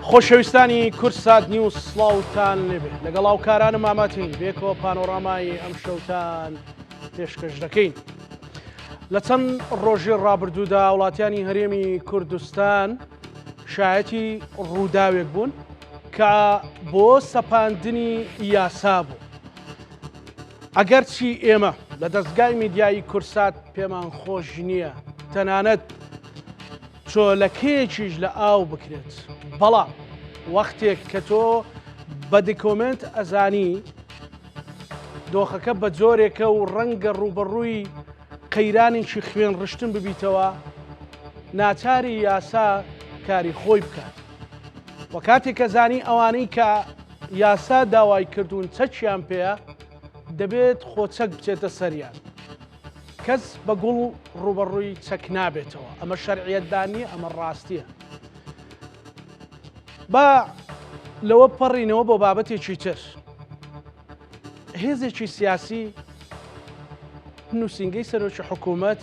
خۆشەویستانی کورسات نیوز سڵاوتان لێبێ لەگەڵ هاوکارانم ئاماتین بێکەوە پانۆرامای ئەم شەوتان پێشکەش دەکەین. لە چەند ڕۆژی ڕابردوودا وڵاتیانی هەرێمی کوردستان شایەتی ڕووداوێک بوون کە بۆ سەپاندنی یاسا بوو. ئەگەرچی ئێمە لە دەستگای میدیایی کورسات پێمان خۆش نییە تەنانەت چۆلەکەیەکیش لە ئاو بکرێت، بەڵام وەختێک کە تۆ بە دیکۆمنت ئەزانی دۆخەکە بە جۆرێکە و ڕەنگە ڕوبەڕووی قەیرانێکی خوێن ڕشتن ببیتەوە ناچاری یاسا کاری خۆی بکات. وە کاتێک کە زانی ئەوانەی کە یاسا داوای کردوون چەکیان پێەیە دەبێت خۆچەک بچێتە سەریان. کەس بە گوڵ ڕوبەڕووی چەک نابێتەوە. ئەمە شەرعیەتدانی، ئەمە ڕاستیە. با لەوە پەڕینەوە بۆ بابەتێکی تر. هێزێکی سیاسی نووسینگەی سەرۆکی حکوومەت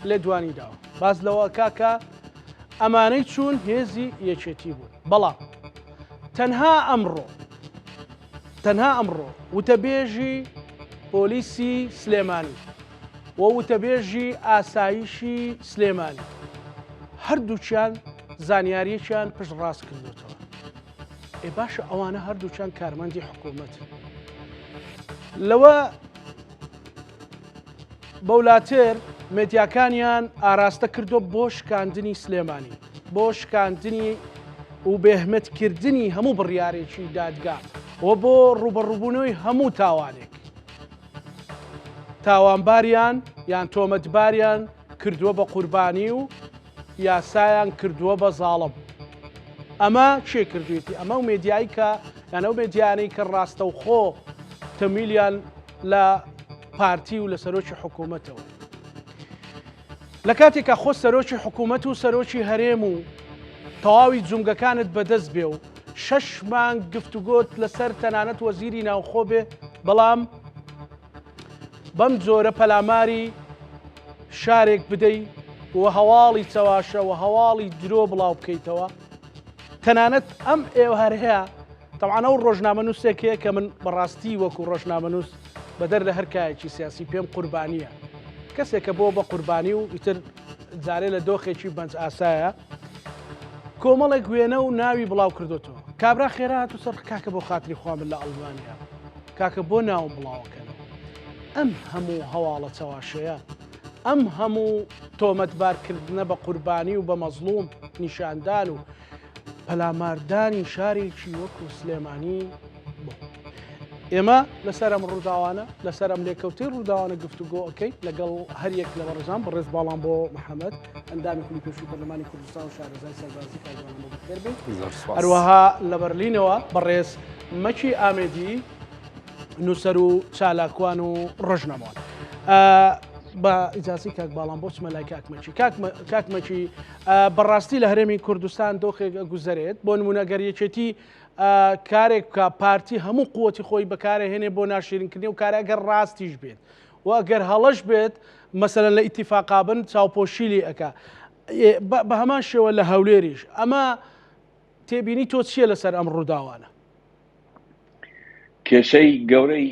لێ دوانی داوە. باز لەوە کاکە ئەمانەی چوون هێزی یەکێتی بوون. بەڵام تەنها ئەمڕۆ وتەبێژی پۆلیسی سلێمانی و وتەبێژی ئاسایشی سلێمانی هەردووچیان زانیاریەکیان پشت ڕاست کردوتەوە. باشە ئەوانە هەردووچیان کارمەندی حکوومەت. لەوە بەولاتر مێدیاکانیان ئاراستە کردو بۆ شکاندنی سلێمانی، بۆ شکاندنی و بێهمەتکردنی هەموو بڕیارێکی دادگا و بۆ ڕوبەڕووبوونەوەی هەموو تاوانێک. تاوانباریان یان تۆمەتباریان کردووە بە قوربانی و یاسایان کردووە بە زاڵم. ئەمە چێ کردوێتی؟ ئەمە و مێدیایی کە یانە و مێدیانەی کە ڕاستەوخۆ تەمیلیان لە پارتی و لە سەرۆکی حکوومەتەوە. لە کاتێکە خۆ سەرۆکی حکوومەت و سەرۆکی هەرێم و تەواوی جونگەکانت بەدەست بێ و 6 مانگ گفتوگۆت لەسەر تەنانەت وەزیری ناوخۆ بێ، بەڵام بەم جۆرە پەلاماری شارێک بدەی و هەواڵی چەواشە و هەواڵی درۆ بڵاو بکەیتەوە. تەنانەت ئەم ئێوە هەیە تەواانە و ڕۆژنامە نووسێکەیە کە من بەڕاستی وەکو ڕۆژنامە نووس بەدەر لە هەرکایەکی سیاسی پێم قوربانیە. کەسێکە بۆ بە قوربانی و ئیتر جارێ لە دۆخێکی بەنج ئاسایە کۆمەڵێک وێنە و ناوی بڵاو کردوتەوە. کابرا خێرات و سەر کاکە بۆ خاتری خوا من لە ئەڵمانیا، کاکە بۆ ناوم بڵاوەکەنەوە. ئەم هەموو هەواڵە چەواشەیە، ئەم هەموو تۆمەتبارکردنە بە قوربانی و بە مەزلوم نیشاندان و پەلاماردانی شارێکی وەکو سلێمانی بۆ ئێمە لەسەر ئەم ڕووداوانە لەسەر ئەم لێکەوتەی ڕووداوانە گفتوگۆ ئەەکەی لەگەڵ هەریەک لە بەڕێزان بەڕێز باڵام بۆ محەممەد ئەندامی کولی پێشوی پەرلەمانی کوردستان و شارەزای سەربازی کارزانە بۆ بەخێر بێت. هەروەها لە بەرلینەوە بەڕێز مەکی ئامێدی نووسەر و چالاکوان و ڕۆژنەمەوان. بە ئیجاسی کاک باڵام بۆ چمە لای کاکمەچی. کاکمەچی بەڕاستی لە هەرێمی کوردستان دۆخێک گوزارێت بۆ نمونەگەر یەکێتی کارێک کە پارتی هەموو قووەتی خۆی بەکارهێنێ بۆ ناشرینکردنی و کارە ئەگەر ڕاستیش بێت و ئەگەر هەڵەش بێت مەسەلەن لە ئیتیفاقابن چاوپۆشیلی ئەکا بە هەمان شێوە لە هەولێریش. ئەمە تێبینی تۆ چییە لەسەر ئەم ڕووداوانە؟ کێشەی گەورەی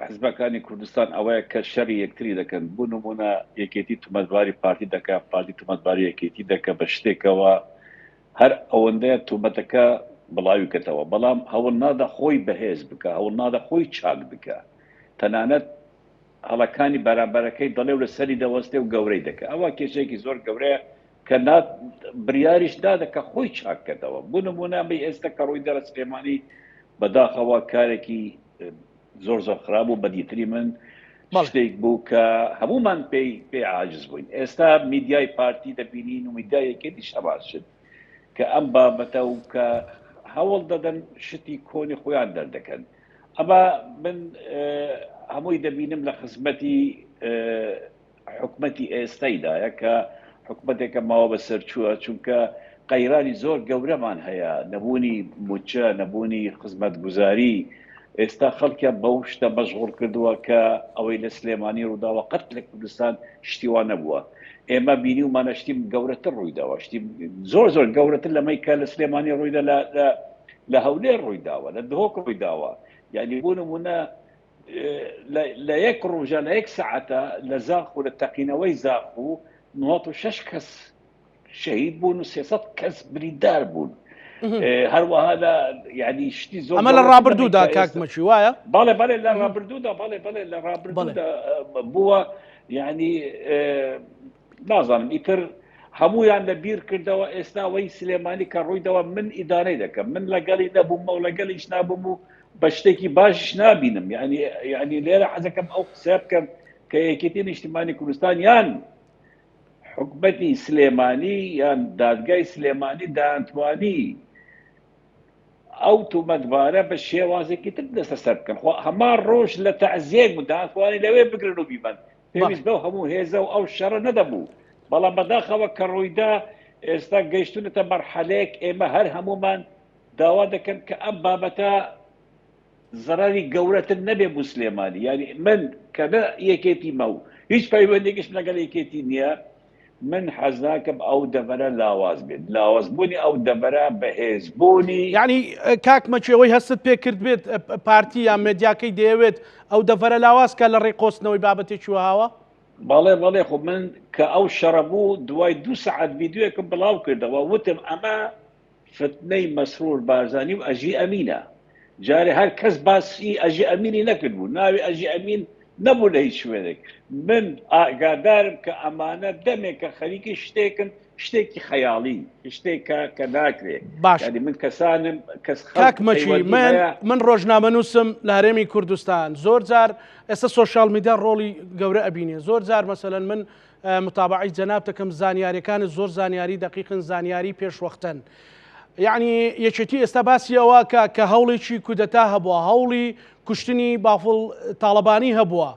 حزبەکانی کوردستان ئەوەیە کە شەڕی یەکتری دەکەن. بوو نمونە یەکێتی تومەتباری پارتی دەکە، پارتی تومەتباری یەکێتی دەکە بە شتێکەوە هەر ئەوەندەیە تومەتەکە بڵاوی کەتەوە، بەڵام هەوڵ نادە خۆی بەهێز بکە، هەوڵ نادە خۆی چاک بکە. تەنانەت هەڵەکانی بەرامبەرەکەی دەڵێ و لەسەری دەوەستێ و گەورەی دەکە. ئەوە کێشەیەکی زۆر گەورەیە کە بریاریش دادەکە خۆی چاک کەتەوە. بوو نمونە بە ئێستا کە ڕووی دەرە سلێمانی بەداخەوە کارێکی زۆر خراپ و بەدیتری من شتێک بوو کە هەمومان پێی عاجز بووین. ئێستا میدیای پارتی دەبینین و میدیای یەکێتی شەباشت کە ئەم بابەتە و کە هەوڵ دەدەن شتی کۆنی خۆیان دەردەکەن. ئەمە من هەمووی دەبینم لە خزمەتی حکومەتی ئێستایدایە کە حکومەتێکە ماوە بەسەر چووە، چونکە قەیرانی زۆر گەورەمان هەیە، نەبوونی موچە، نەبوونی خزمەتگوزاری، ئێستا خەڵکیان بەو شتە مەشغوڵ کردووە کە ئەوەی لە سلێمانی ڕووداوە قەت لە کوردستان شتیوان نەبووە. ئێمە بینیومانە شتی گەورەتر ڕوویداوە، شتی زۆر زۆر گەورەتر لەمەی کە لە سلێمانی ڕوویدا لە هەولێر ڕوویداوە، لە دهۆک ڕوویداوە. یعنی بۆ نمونە لە یەک ڕۆژە لە یەک سەعەتە لە زاخ و لە تەقینەوەی زاخ و 96 کەس شەهید بوون و 300 کەس بریندار بوون. هەروەها لە یعنی شتی زۆر ئەمە لە ڕابردوودا کاکمەچی وایە؟ بەڵێ بەڵێ لە ڕابردوودا بەڵێ لە ڕابردوودا بووە. یعنی نازانم ئیتر هەمویان لە بیر کردەوە ئێستا وەی سلێمانی کە ڕوویدەوە من ئیدارەی دەکەم، من لەگەڵی نەبوومە و لەگەڵیش نابووم و بە شتێکی باشش نابینم. یعنی لێرە حەزەکەم ئەو قسە بکەم کە یەکێتی نیشتیمانی کوردستان یان حکومەتی سلێمانی یان دادگای سلێمانی دایانتوانی ئەو تومەتبارە بە شێوازێکی تر دەستە سەر بکەن. هەمان ڕۆژ لە تەعزیەک بوو دایانتوانی لەوێ بگرن و بیبەن، پێویست بەو هەموو هێزە و ئەو شەڕە نەدەبوو. بەڵام بەداخەوە کە ڕوویدا ئێستا گەیشتونەتە مەرحەلەیەک ئێمە هەر هەمومان داوا دەکەن کە ئەم بابەتە زەراری گەورەتر نەبێ بوو سلێمانی. یعنی من کە نە یەکێتیمە و هیچ پەیوەندێکیش لەگەڵ یەکێتی نییە، من حەز ناکەم ئەو دەبەرە لاواز بێت. لاوازبوونی ئەو دەبەرە بەهێزبوونی، یعنی کاکمەچێەوەی هەستت پێ کرد بێت پارتی یان مێدیاکەی دەیەوێت ئەو دەڤەرە لاواز کە لە ڕێکۆستنەوەی بابەتێکی وهاوە؟ بەڵێ خۆ من کە ئەو شەڕە بوو دوای 2 سەعات ڤیدیۆیەکم بڵاو کردەوە، وتم ئەمە فتنەی مەسرور بارزانی و ئەژی ئەمینە. جارێ هەر کەس باسی ئەژی ئەمینی نەکرد بوو، ناوی ئەژی ئەمین نەبوو لە هیچ شوێنێک. من ئاگادارم کە ئەمانە دەمێک کە خەریکی شتێکن، شتێکی خەیاڵی، شتێکە کە ناکرێت. باش من کەسانم کاکمەچی من ڕۆژنامەنووسم لە هەرێمی کوردستان زۆر جار ئێستا سۆشال میدیا ڕۆڵی گەورە ئەبینێ. زۆر جار مەسەلەن من متابعی جەناب دەکەم، زانیاریەکان زۆر زانیاری دەقیقن، زانیاری پێشوەختن. یعنی یەکێتی ئێستا باسی ئەوە کە هەوڵێکی کودەتا هەبووە، هەوڵی کوشتنی بافڵ تاڵەبانی هەبووە.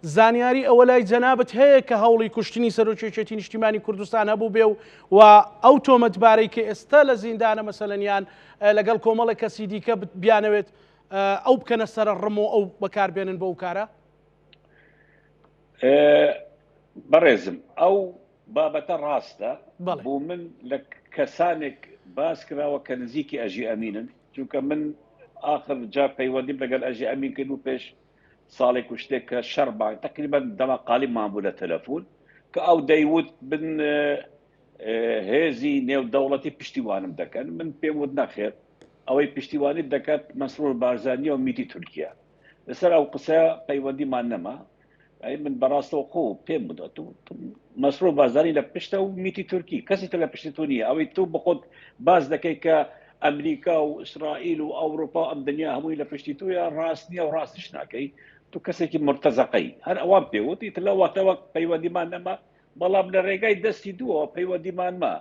زانیاری ئەوە لای جەنابەت هەیە کە هەوڵی کوشتنی سەرۆکێتی نیشتیمانی کوردستان هەبوو بێ و ئەو تۆمەتبارەی کە ئێستا لە زیندانە مەسەلەنیان لەگەڵ کۆمەڵە کەسی دیکە بیانەوێت ئەو بکەنە سەرە ڕم و ئەو بەکاربێنن بەو کارە؟ بەڕێزم ئەو بابەتە ڕاستە. بۆ من لە کەسانێک باس کراوە کە نزیکی ئەژی ئەمینن، چونکە من آخر جا پەیوەندیم لەگەڵ ئەژی ئەمین کرد و پێش ساڵێک و شتێک کە شەڕبان تقریبا دەمەقالی مابوو لە تەلەفۆن کە ئەو دەیوت بن هێزی نێودەوڵەتی پشتیوانم دەکەن. من پێم وت نەخێر، ئەوەی پشتیوانی دەکات مەسرور بارزانیە و میتی تورکیا. لەسەر ئەو قسە پەیوەندیمان نەما. من بەڕاستەوە خۆ پێم بدات مەسرور بارزانی لە پشتە و میتی تورکی کەسی تە لە پشتی تۆ نییە. ئەوەی تۆ بخۆت باز دەکەی کە ئەمریکا و ئیسرائیل و ئەوروپا ئەم دنیا هەمووی لە پشتی تۆیە، ڕاست نییە و ڕاستش ناکەی. تو کەسێکی مرتەزەقەی هەر ئەوان پێوتی تر لەواتەوە پەیوەندیمان نەما، بەڵام لە ڕێگای دەستی دووەوە پەیوەندیمان ما.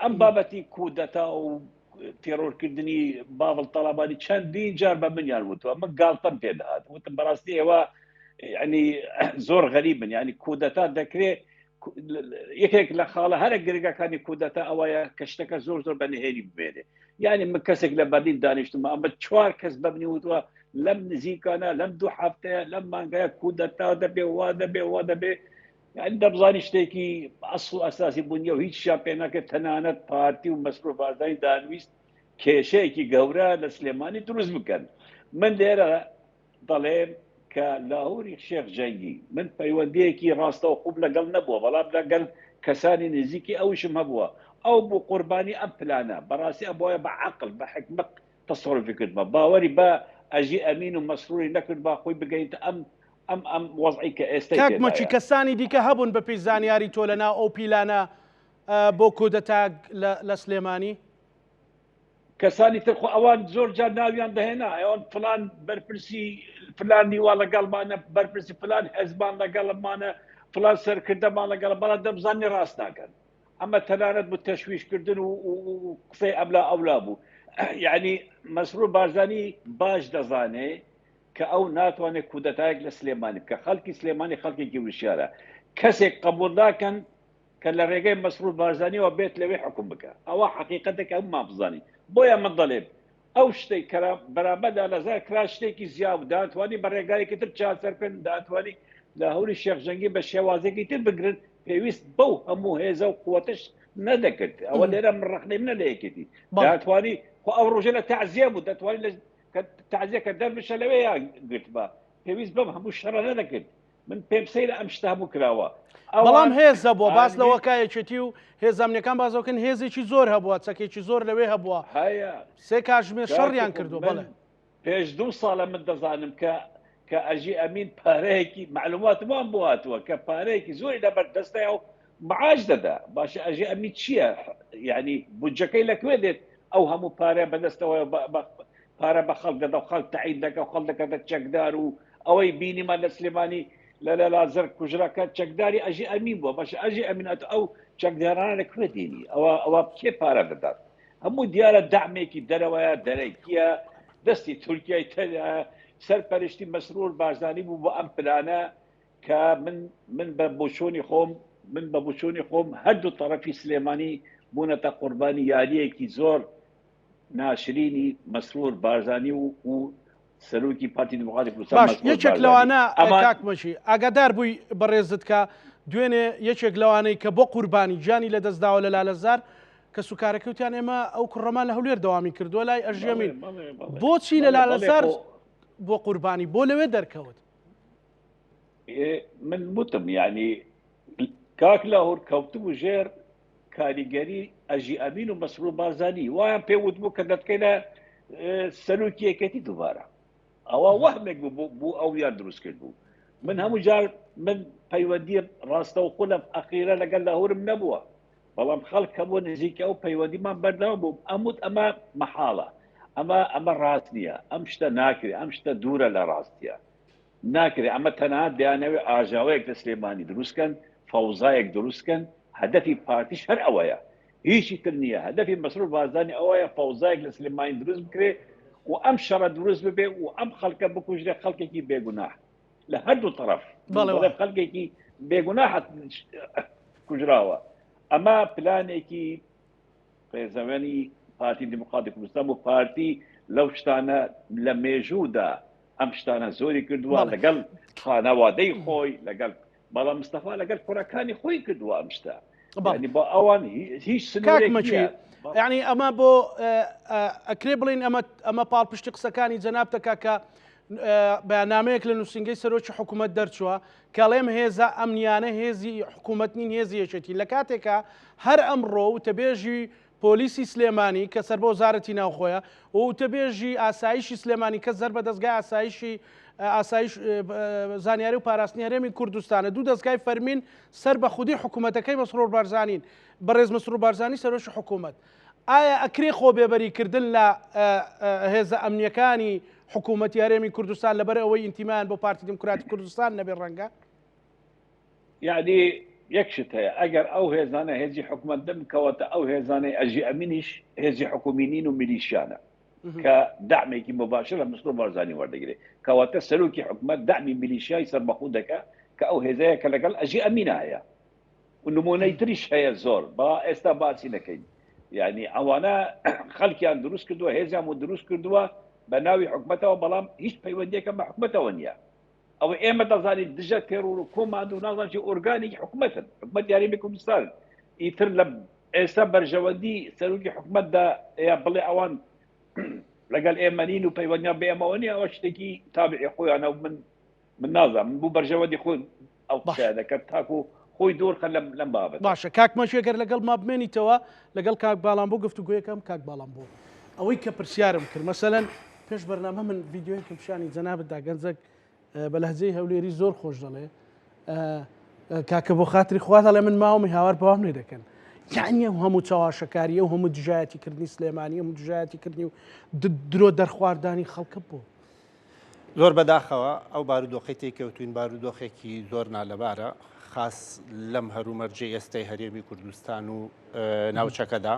ئەم بابەتی کودەتا و تێرۆرکردنی باڵ تەڵابانی چەندین جار بە منیان وتوە، من گاڵتەم پێدەهات وتم بەڕاستی ئێوە ینی زۆر غەریبن. ینی کودەتا دەکرێت یەکێک لە خاڵە هەرە گرگەکانی کودەتا ئەوەیە کە شتەکە زۆر زۆر بەنهێنی ببێنێ. یعنی من کەسێک لە بەرلین دانیشتمە ئەمە 4 کەس بەبنی وتوە لەم نزیکانە لەم 2 هەفتەیە لەم مانگایە کودەتا دەبێ وا دەبێ وا دەبێ. یعنی دەبزانی شتێکی ئەسڵ و ئەساسی بوونیە و هیچ شیان پێ ناکرێت تەنانەت پارتی و مەسرور بارزانی دانویست کێشەیەکی گەورە لە سلێمانی دروست بکەن. من لێرە دەڵێم کە لاهوری شێخ جەنگی من پەیوەندیەکی ڕاستەوە خوب لەگەڵ نەبووە، بەڵام لەگەڵ کەسانی نزیکی ئەوشم هەبووە. ئەو بوو قوربانی ئەم پلانە بەڕاستی ئەبووە بە عەقڵ بە حکمت تەسەڕوفی کردمە. باوەری بە ئەژی ئەمین و مەسروری نەکرد با خۆی بگەیتە ئەم وەزعی کە ئێستا کاکمەچی کەسانی دیکە هەبوون بە پێی زانیاری تۆ لەناو ئەو پیلانە بۆ کودەتا لە سلێمانی؟ کەسانی تر خۆ ئەوان زۆر جار ناویان دەهێنا، ئەوان فلان بەرپرسی فلان نیوا لەگەڵمانە، بەرپرسی فلان حێزبان لەگەڵمانە، فلان سەرکردەمان لەگەڵ، بەڵام دەبزانانی ڕاست ناکەن. ئەمە تەنانەت بوو تەشویشکردن و قسەی ئەملا ئەولا بوو. یعنی مەسرور بارزانی باش دەزانێ کە ئەو ناتوانێت کودەتایەک لە سلێمانی بکە. خەڵکی سلێمانی خەڵکێکی وشیارە، کەسێک قبول ناکەن کە لە ڕێگەی مەسرور بارزانیەوە بێت لەوێ حکوم بکە. ئەوە حەقیقەتێک هەمومان بزانین. بۆیە من دەڵێم ئەو شتێک بەرامبەردا لەزار کرا شتێکی زیاو داتوانانی بە ڕێگایەکی تر چاسەر بکەن داتوانانی لە هەوری شێخژەنگی بە شێوازێکی تر بگرن پێویست بەو هەموو هێزە و قوتش نەدەکرد ئەوە لێرە من ڕخنەی منە لە یەکێتی داتوانانی خۆ ئەو ڕۆژە لە تعزیە بوو دەتوانانی تعزیەکە دەربشە لەوێ یا گرت بە پێویست بەم هەموو شەڕە نەدەکرد من پێم سەیرە ئەم شتە هەموو کراوە بەڵام هێزە بووە باس لەوەکایەکێتی و هێزانەکان بازەکەن هێزێکی زۆر هەبووە چەکێکی زۆر لەوێ هەبووە سێ کاتژمێر شەڕیان کردو بڵێ پێش 2 ساڵە من دەزانم کە ئەژی ئەمین پارەیەکی معلوماتمان بۆ هاتووە کە پارەیەکی زۆری لەبەردەستەیە و معاش دەدا باشە ئەژی ئەمی چییە یعنی بودجەکەی لەکوێ دێت ئەو هەموو پارە بەدەستەوە پارە بە خەڵک دەدا و خەڵک تەعین دەکە و خەڵک دەکەتە چەکدار و ئەوەی بینیمان لە سلێمانی لە لازەر کوژراکە چەکداری ئەژی ئەمین بووە باشە ئەژی ئەمینەت ئەو چەکدارانە لەکوێ دێنی ئەوە کێ پارە دەدات هەموو دیارە دامێکی دەرەوەیە دەرەکیە دەستی تورکیای سەرپەرشتی مەسرور بارزانانی بوو بۆ ئەم پلانە کە من بە بۆچۆنی خۆم بە بچوونی خۆم هەردوو تەرەفی سلێمانی بوونەتە قوربانی یاریەکی زۆر ناشرینی مەسرور بارزانانی و سەرۆکی پارتی دموکراتی کوردستان یەکێک لەوانە کاکمەشی ئاگادار بووی بەڕێزت کە دوێنێ یەکێک لەوانەی کە بۆ قوربانی گیانی لە دەستداوە لە لالەزار کە سوکارەکەوتیان ئێمە ئەو کوڕەمان لە هەولێر دەوامی کردووە لای ئەژەمین بۆچی لە لالەزار بۆ قوربانی بۆ لەوێ دەرکەوت من وتم یعنی کاک لاهور کەوتبوو ژێر کاریگەری ئەژی ئەمین و مەسرور بارزانانی وایان پێ وتبوو کە دەتکەینە سەرۆکی یەکێتی دووبارە ئەوە وەهمێک بوو ئەو یان دروست کرد بوو من هەموو جار من پەیوەندی ڕاستە و خولم ئەخیرە لەگەڵ لاهورم نەبووە بەڵام خەڵک کە بۆ نزیکە ئەو پەیوەندیمان بەردەوام بوو ئەموت ئەمە مەحاڵە ئەمە ڕاست نییە ئەم شتە ناکرێت ئەم شتە دوورە لە ڕاستیە ناکرێت ئەمە تەنها دەیانەوێت ئاژاوەیەک لە سلێمانی دروستکەن فەوزایەک دروستکەن هەدەفی پارتیش هەر ئەوەیە هیچی تر نییە هەدەفی مەسرور بارزانانی ئەوەیە فەوزایەک لە سلێمانی دروست بکرێت و ئەم شەڕە دروست ببێ و ئەم خەڵکە بکوژرێ خەڵکێکی بێگوناح لە هەردوو طرف خەڵکێکی بێگوناح کوژراوە ئەمە پلانێکی پێزەوێنی پارتی دموکراتی کوردستان و پارتی لەو شتانە لە مێژوودا ئەم شتانە زۆری کردووە لەگەڵ خانەوادەی خۆی لەگەڵ بەڵام مستەفا لەگەڵ کوڕەکانی خۆی کردووە ئەم شتە بۆ ئەوان هیچ سنوورێکی یعنی ئەمە بۆ ئەکرێ بڵین ئەمە پاڵپشتی قسەکانی جەنابتەکە کە بەیاننامەیەک لە نووسنگەی سەرۆکی حکوومەت دەرچووە کەڵێم هێزە ئەمنیانە هێزی حکوومەت نین هێزی یەکێتی لە کاتێکە هەر ئەمڕۆ وتەبێژی پۆلیسی سلێمانی کە سەر بۆ وزارەتی ناوخۆیە و وتەبێژی ئاسایشی سلێمانی کە زەر بە دەستگای ئاسایش زانیاری و پاراستنی هەرێمی کوردستانە دوو دەستگای فەرمین سەر بە خودی حکوومەتەکەی مەسرور بارزانین بەڕێز مەسرور بارزانانی سەرۆکی حکوومەت ئایا ئەکرێ خۆبێبەریکردن لە هێزە ئەمنیەکانی حکوومەتی هەرێمی کوردستان لەبەر ئەوەی ئینتیمان بۆ پارتی دموکراتی کوردستان نەبێ ڕەنگە یعنی یەکشت هەیە ئەگەر ئەو هێزانە هێزی حکوومەت دەمکەوەتە ئەو هێزانەی ئەژی ئەمینیش هێزی حکومینین و میلیشیانە کە دعمێکی مباشر لە مەسرور بارزانانی وەردەگرێت کەواتە سەرۆکی حکوومەت دعمی میلیشیای سەربەخوو دەکات کە ئەو هێزەیە کە لەگەڵ ئەژی ئەمینە هەیە و نمونەی تریش هەیە زۆر با ئێستا باسی نەکەین یعنی ئەوانە خەڵکیان دروست کردووە هێزیان و دروست کردووە بە ناوی حکوومەتەوە بەڵام هیچ پەیوەندیەکە بە حکوومەتەوە نییە ئەوە ئێمە دەزانین دژە تێڕور و کۆماند و نازانکی ئۆرگانێکی حکوومەتن حکوومەت یاریمی کوردستان ئیتر لە ئێستا بەرژەوەندی سەرۆکی حکوومەتدا یا بڵێ ئەوان لەگەڵ ئێمەنین و پەیوەندیان بە ئێمەوە نیە ئەوە شتێکی تابعی خۆیانە من نازانم من بوو بەرژەوەندی خۆی ئەو قسە دەکەن تاکو خۆی دۆرخە لەم بابەت باشە کاک مەشێگەر لەگەڵ ما بمێنیتەوە لەگەڵ کاک باڵام بۆ گفتوگویەکەم کاک باڵام بۆ ئەوەی کە پرسیارم کرد مەسەلەن پێش بەرنامە من ڤیددیۆیەکم پیشانی جەنابەتدا گەنجێک بە لەهجەی هەولێری زۆر خۆش دەڵێ کاکە بۆ خاتری خوا دەڵێ من ماوەمی هاوار بەوام لێ دەکەن یعنی ئەو هەموو چاواشەکاری ئەو هەموو دژایەتیکردنی سلێمانی هەموو دژایەتیکردنی و درۆ دەرخواردانی خەڵکە بوو زۆر بەداخەوە ئەو بارودۆخی تێکەوتوین بارودۆخێکی زۆر نالەبارە خاص لەم هەرومەرجەی ئێستای هەرێمی کوردستان و ناوچەکەدا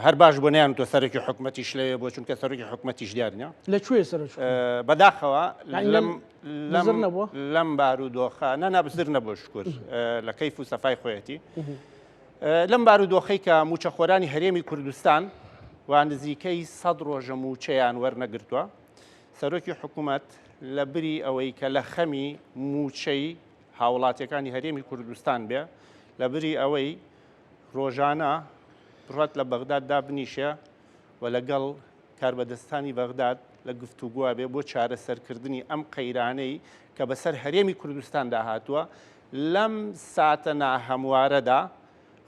هەر باش بۆ نیان تۆ سەرۆکی حکوومەتیش لێ بۆ چونکە سەرۆکی حکوومەتیش دیار نیە لەکوێ سەرۆک بەداخەوە لەم بارودۆخە نەبزر نەبوو شکر لە کەیف و سەفای خۆیەتی لەم بارودۆخەی کە موچەخۆرانی هەرێمی کوردستان و نزیکەی 100 ڕۆژە موچەیان وەرنەگرتووە سەرۆکی حکوومەت لە بری ئەوەی کە لە خەمی موچەی هاوڵاتیەکانی هەرێمی کوردستان بێ لە بری ئەوەی ڕۆژانە بڕات لە بەغداددا بنیشە و لەگەڵ کاربەدەستانی بەغداد لە گفتوگووە بێ بۆ چارەسەرکردنی ئەم قەیرانەی کە بەسەر هەرێمی کوردستاندا هاتووە لەم ساتە ناهەموارەدا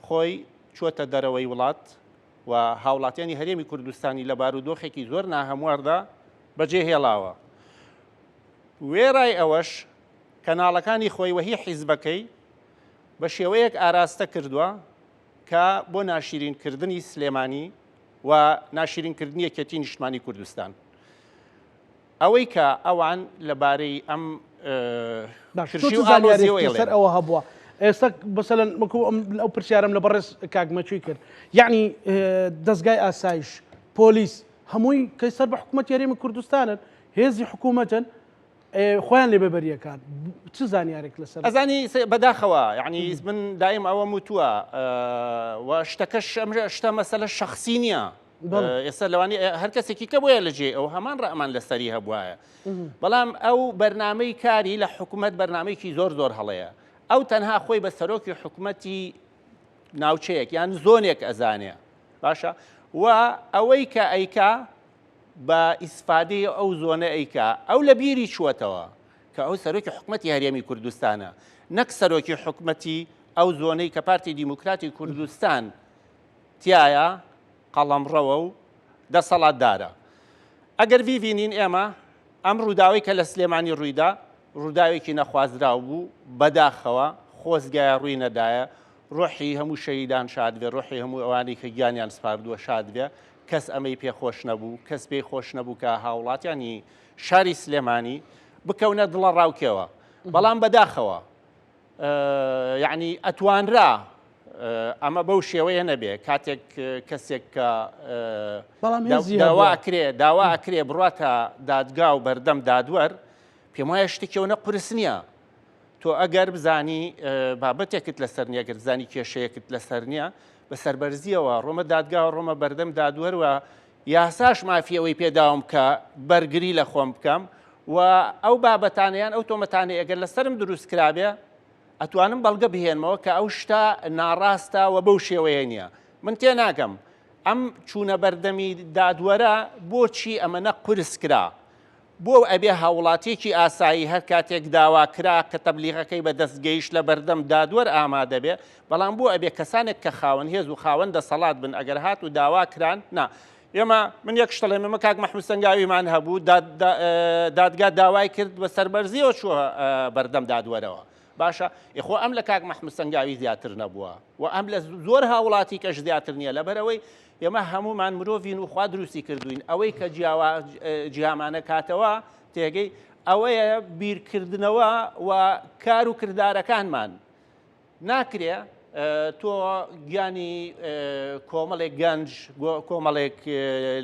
خۆی چۆتە دەرەوەی وڵات و هاوڵاتیانی هەرێمی کوردستانی لە بارودۆخێکی زۆر ناهەمواردا بەجێهێڵاوە. وێڕای ئەوەش کەناڵەکانی خۆی وەهی حیزبەکەی بە شێوەیەک ئاراستە کردووە کە بۆ ناشرینکردنی سلێمانی و ناشرینکردنی یەکێتی نیشتمانی کوردستان. ئەوەی کە ئەوان لەبارەی ئەم سەر ئەوە هەبووە ئێستا بەسەلەن ئەو پرسیارم لە بەڕێز کاگمەچوی کرد یعنی دەستگای ئاسایش پۆلیس هەمووی کەی سەر بە حکوومەت یاریمی کوردستانن هێزی حکوومەتن خۆیان لێ بەبەریەکان چ زانیارێک لەسەر ئەزانی بەداخەوە یعنی من دایم ئەوە وتووە و شتەکەش شتە مەسەلە شەخسی نییە ئێستا لەوانی هەر کەسێکی کە بۆیە لەجێ ئەو هەمان ڕەمان لەسەری هەبوایە بەڵام ئەو بەرنامەی کاری لە حکوومەت بەرنمەیەکی زۆر زۆر هەڵەیە ئەو تەنها خۆی بە سەرۆکی حکوومەتی ناوچەیەک یان زۆنێک ئەزانێ باشە و ئەوەی کە ئەیکا بە ئیسفادەی ئەو زۆنە ئەیکا ئەو لە بیری چووەتەوە کە ئەو سەرۆکی حکوومەتی هەرێمی کوردستانە نەک سەرۆکی حکوومەتی ئەو زۆنەی کە پارتی دیموکراتی کوردستان تایە قەڵەمڕەوە و دەسەڵاتدارە. ئەگەر بیبینین ئێمە ئەم ڕووداوی کە لە سلێمانی ڕوویدا ڕووداوێکی نەخوازراو بوو بەداخەوە خۆزگایە ڕووی نەدایە ڕۆحی هەموو شەهیدان شاد بێ ڕۆحی هەموو ئەوانی کە گیانیان سپاردووە شاد بێ کەس ئەمەی پێخۆش نەبوو کەس پێی خۆش نەبوو کە هاوڵاتیانی شاری سلێمانی بکەونە دڵە ڕاوکەوە بەڵام بەداخەوە یعنی ئەتوانرا ئەمە بەو شێوەیە نەبێ کاتێک کەسێک کە داوا ئەکرێ بڕاتە دادگا و بەردەم دادوەر پێم وایە شتێکەوە قورس نییە تۆ ئەگەر بزانی بابەتێکت لەسەر نییە گەر بزانی کێشەیەکت لەسەر نییە بە سەربەرزیەوە ڕۆمە دادگا و ڕۆمە بەردەم دادوەرەوە یاساش مافیەوەی پێداوم کە بەرگری لە خۆم بکەم و ئەو بابەتانیان ئەو تۆمەتانەی ئەگەر لەسرم دروست کرابێ ئەتوانم بەڵگە بهێنمەوە کە ئەو شتا ناڕاستە و بەو شێوەیە نییە من تێ ناکەم ئەم چوونە بەردەمی دادوەرە بۆچی ئەمەنە قورس کرا بۆ ئەبێ هاوڵاتیەکی ئاسایی هەر کاتێک داوا کرا کە تەبلیغەکەی بە دەستگەیشت لە بەردەم دادوەر ئامادە بێ بەڵام بۆ ئەبێ کەسانێک کە خاوەن هێز و خاوەن دەسەڵات بن ئەگەر هات و داوا کران نا ئێمە من یەک شتەڵێ ئێمە کاک مەحموود سەنگاویمان هەبوو دادگا داوای کرد بە سەربەرزیەوە چووە بەردەم دادوەرەوە باشە ئێخۆ ئەم لە کاک مەحموود سەنگاوی زیاتر نەبووە و ئەم لە زۆر هاوڵاتی کەش زیاتر نییە لەبەرەوەی ئێمە هەمومان مرۆڤین و خوا دروستی کردوین ئەوەی کە جیامانە کاتەوە تێگەی ئەوەیە بیرکردنەوە و کار و کردارەکانمان ناکرێ تۆ گیانی کۆمەڵێک گەنج کۆمەڵێک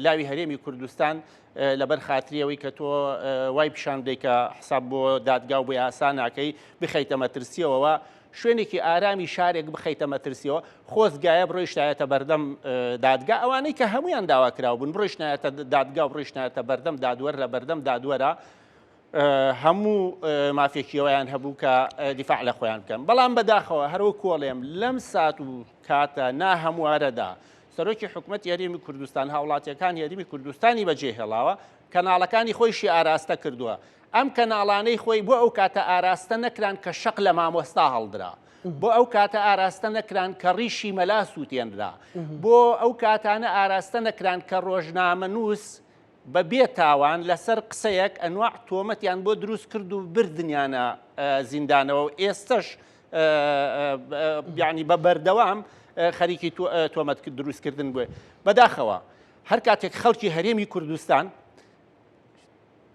لاوی هەرێمی کوردستان لەبەر خاتریەوەی کە تۆ وای پیشان بدەیت کە حساب بۆ دادگا و بۆ یاسا ناکەی بخەیتە مەترسیەوە شوێنێکی ئارامی شارێک بخەیتە مەترسیەوە خۆزگایە بڕۆیشتایەتە بەردەم دادگا ئەوانەی کە هەمویان داواکراو بوون بڕۆیشتایەتە دادگا و بڕۆیشتایەتە بەردەم دادوەر لە بەردەم دادوەرە هەموو مافێکیەوەیان هەبوو کە دیفاع لە خۆیان بکەن بەڵام بەداخەوە هەرەوە کۆڵێم لەم سات و کاتە ناهەموارەدا سەرۆکی حکوومەت یاریمی کوردستان هاوڵاتیەکان یاریمی کوردستانی بەجێهێڵاوە کەناڵەکانی خۆیشی ئاراستە کردووە ئەم کەناڵانەی خۆی بۆ ئەو کاتە ئاراستە نەکران کە شەق لە مامۆستا هەڵدرا بۆ ئەو کاتە ئاراستە نەکران کە ڕیشی مەلا سووتێنرا بۆ ئەو کاتانە ئاراستە نەکران کە ڕۆژنامە نووس بە بێتاوان لەسەر قسەیەک ئەنواع تۆمەتیان بۆ دروست کرد و بردنیانە زیندانەوە و ئێستش یعنی بە بەردەوام خەریکی تۆمەت دروستکردن بووێ بەداخەوە هەر کاتێک خەڵکی هەرێمی کوردستان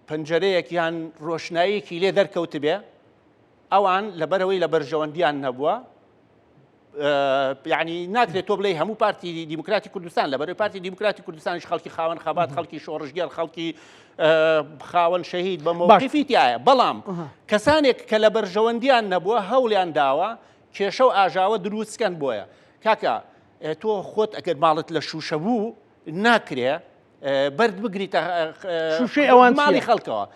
پەنجەرەیەک یان ڕۆشناییەکی لێ دەرکەوت بێ ئەوان لەبەرەوەی لە بەرژەوەندیان نەبووە یعنی ناکرێت تۆ بڵێ هەموو پارتی دیموکراتی کوردستان لەبەرەوەی پارتی دیموکراتی کوردستانیش خەڵکی خاوەن خەبات خەڵکی شۆڕژگەر خەڵکی خاوەن شەهید بە مۆقیفی تایە بەڵام کەسانێک کە لە بەرژەوەندیان نەبووە هەوڵیان داوە کێشە و ئاژاوە دروستکەن بۆیە کاکە تۆ خۆت ئەگەر ماڵت لە شوشە بوو ناکرێ بەرد بگریتە شوشەی ئەوان ماڵی خەڵکەوە.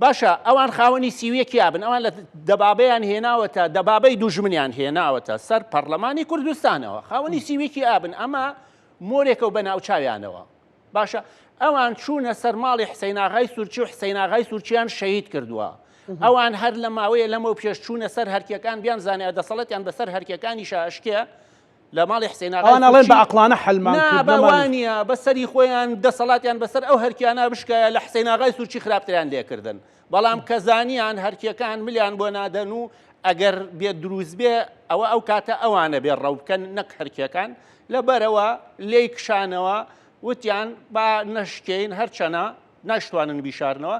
باشە ئەوان خاوەنی سیویەکی یابن، ئەوان لە دەبابەیان هێناوەتە، دەبابەی دوژمنیان هێناوەتە سەر پەرلەمانی کوردستانەوە، خاوەنی سیویەکی ئابن، ئەمە مۆرێکە و بە ناوچاویانەوە. باشە ئەوان چوونە سەر ماڵی حسەین ئاغای سوورچی و حسەین ئاغای سوورچیان شەهید کردووە. ئەوان هەر لە ماوەیە لەمە پێش چوونە سەر هەرکیەکان بیان زانیا دەسەڵەتیان بەسەر هەرکیەکانی شاشکێ لە ماڵی حسەین ئاغای ئەوان ئەڵێن بە عەقڵانە حەلمان بەوانە بەسەری خۆیان دەسەڵاتیان بەسەر ئەو هەرکیانە بشکایە لە حسەین ئاغای سوورچی خراپتریان لێکردن. بەڵام کە زانیان هەرکیەکان ملیان بۆ نادەن و ئەگەر بێت دروست بێ ئەوە ئەو کاتە ئەوانە بێ ڕەوبکەن نەک هەرکیەکان لەبەرەوە لێی کشانەوە وتیان با نەشکین هەرچەنە ناشتوانن بیشارنەوە.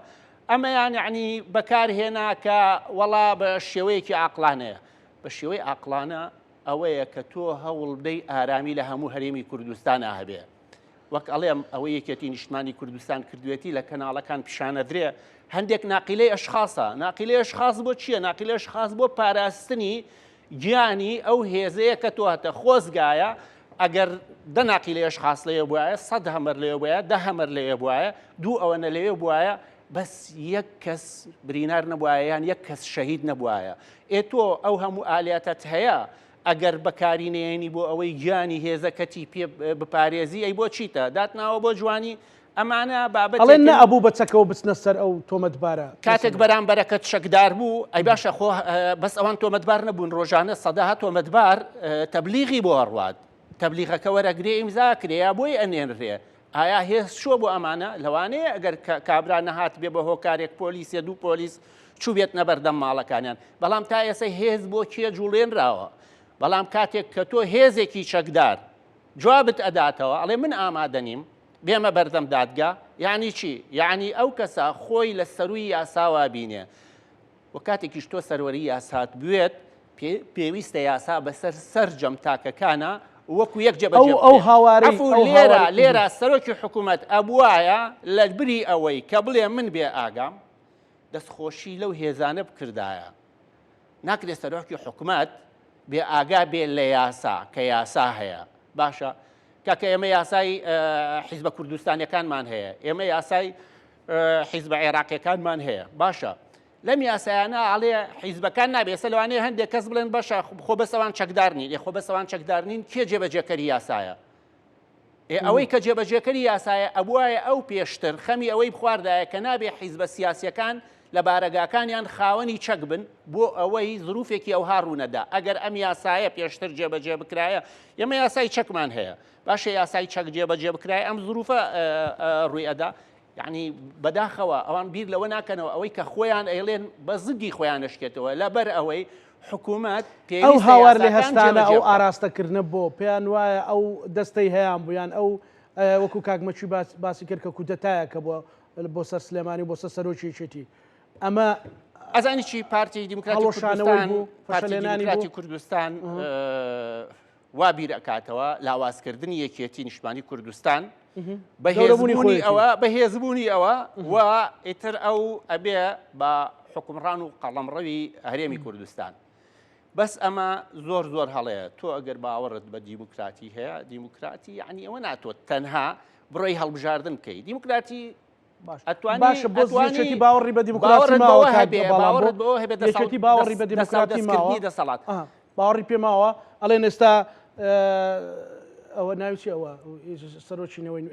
ئەمەیان یعنی بەکارهێنا کە وەڵا بە شێوەیەکی عاقلانەیە. بە شێوەی عاقلانە ئەوەیە کە تۆ هەوڵ بدەی ئارامی لە هەموو هەرێمی کوردستانە هەبێ. وەک ئەڵێم ئەوەی یەکێتی نیشتمانی کوردستان کردوێتی لە کەناڵەکان پیشانەدرێ هەندێک ناقیلەی ئەشخاصە. ناقیلەی ئەشخاص بۆ چییە؟ ناقیلەی ئەشخاص بۆ پاراستنی گیانی ئەو هێزەیە کە تۆ هەتە خۆزگایە. ئەگەر دە ناقیلەی ئەشخاص لەوێ بواە 100 هەمەر لەوێ بواە 10 هەمەر لەوێ بواە دوو ئەوەنە لەوێ بواە بەس یەک کەس برینار نەبواە یان یەک کەس شەهید نەبواە. تۆ ئەو هەموو ئالاتەت هەیە ئەگەر بەکارینێنی بۆ ئەوەی گیانی هێزەکەتی پێ بپارێزی ئەی بۆ چیتە داتناوە بۆ جوانی ئەمانە بابەت ئەڵێن نەبوو بەچەکەوە بچنە سەر ئەو تۆمەتبارە. کاتێک بەرامبەرەکەت شەکدار بوو ئەی باشە خۆ بەس ئەوان تۆمەتبار نەبوون ڕۆژانە سەداها تۆمەتبار تەبلیغی بۆ هەڕوات. تەبلیغەکە وەرەگرێ ئیمزا کرێ بۆی ئەنێنرێ. ئایا هێز شۆ بۆ ئەمانە لەوانەیە ئەگەر کابرا نەهات بێ بە هۆکارێک پۆلیسە دوو پۆلیس چوو بێت نەبەردەم ماڵەکانیان. بەڵام تا ئێستا هێز بۆ کێ جوڵێنراوە. بەڵام کاتێک کە تۆ هێزێکی چەکدار جوابت ئەداتەوە ئەڵێ من ئامادە نیم بێمە بەردەم دادگا یعنی چی؟ یعنی ئەو کەسە خۆی لە سەروی یاساوا بینێ و کاتێکیش تۆ سەروەری یاسات بوێت پێویستە یاسا بەسەر سەرجەم تاکەکانە وەکو یەک جێبەجێ ئەو هاوارەی لێرە سەرۆکی حکوومەت ئەبوایە لە بری ئەوەی کە بڵێ من بێ ئاگام دەستخۆشی لەو هێزانە بکردایە. ناکرێت سەرۆکی حکوومەت بێ ئاگا بێ لە یاسا کە یاسا هەیە. باشە کاکە ئێمە یاسای حیزبە کوردستانیەکانمان هەیە، ئێمە یاسای حیزبە عێراقیەکانمان هەیە. باشە لەم یاسایانە ئاڵێ حیزبەکان نابێ ئێستا لەوانەیە هەندێک کەس بڵێن بەشە خۆ بەسەوان چەکدار نین، خۆ بەسەوان چەکدار نین کێ جێبەجێکەری یاسایە؟ ئەوەی کە جێبەجێکەری یاسایە ئەبوایە ئەو پێشتر خەمی ئەوەی بخواردایە کە نابێ حیزبە سیاسیەکان لە بارەگاکانیان خاوەنی چەک بن بۆ ئەوەی ظروفێکی ئەو هاڕوونەدا. ئەگەر ئەم یاسایە پێشتر جێبەجێ بکرایە ئێمە یاسای چەکمان هەیە، باشە یاسای چەک جێبەجێ بکرایە ئەم ظروفە ڕووی ئەدا. یعنی بەداخەوە ئەوان بیر لەوە ناکەنەوە ئەوەی کە خۆیان ئەیڵێن بە زگی خۆیان نشکێتەوە لەبەر ئەوەی حکوومەت ئەو هاوار لێ هەستانە ئەو ئاراستەکردنە بۆ پێیان وایە ئەو دەستەی هەیەیان بوویان ئەو وەکو کاکمەچوی باسی کرد کە کودەتایە کە بۆ سەر سلێمانی بۆ سەر سەرۆکیێتی ئەمە ئەزانی چی پارتی دیموکراتی کوردستان وا بیر ئەکاتەوە لاوازکردنی یەکێتی نیشتمانی کوردستان بەهێزبوونی ئەوە و ئیتر ئەو ئەبێ بە حکومڕان و قەڵەمڕەوی هەرێمی کوردستان. بەس ئەمە زۆر زۆر هەڵەیە. تۆ ئەگەر باوەڕت بە دیموکراتی هەیە دیموکراتی یعنی ئەوە ناتۆت تەنها بڕۆی هەڵبژاردن بکەی. دیموکراتی باشە بۆ زیێتی باوەڕی بە دیموکراتی ماوە یەکێتی باوەڕی بە دیموکراتی ماوە دەسەڵات باوەڕی پێ ماوە ئەڵێن ئێستا ئەوە ناوچی ئەوە سەرۆکینەوەی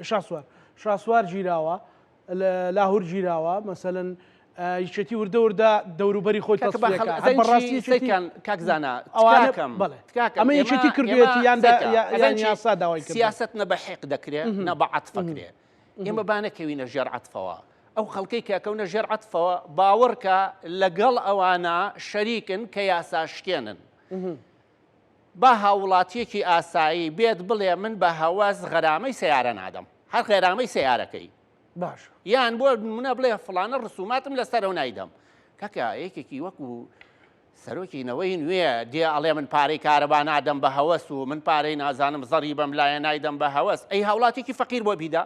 شاسوار گیراوە لاهور گیراوە مەسەلەن یەکێتی وردە دەوروبەری خۆی کاکزانە ئەمە یەکێتی کردوێتی یان یاسا داوای کرد. سیاست نە بە حێق دەکرێت نە بە عەتفەکرێ. ئێمە بانەکەوینە ژێر عەتفەوە. ئەو خەڵکەی کەکەونە ژێر عەتفەوە باوەڕکە لەگەڵ ئەوانە شەریکن کە یاسا شکێنن. با هاوڵاتیەکی ئاسایی بێت بڵێ من بە هەواز غەرامەی سەیارە نادەم هەر غێرامەی سەیارەکەی باش یان بۆ منە بڵێ فڵانە ڕسوماتم لەسەرەوە نایدەم. کاکە یەکێکی وەکو سەرۆکینەوەی نوێ دێ ئەڵێ من پارەی کارەبا نادەم بە هەوەس و من پارەی نازانم زەڕی بەم لایە نایدەم بە هەوەس. ئەی هاوڵاتێکی فەقیر بۆ بیدا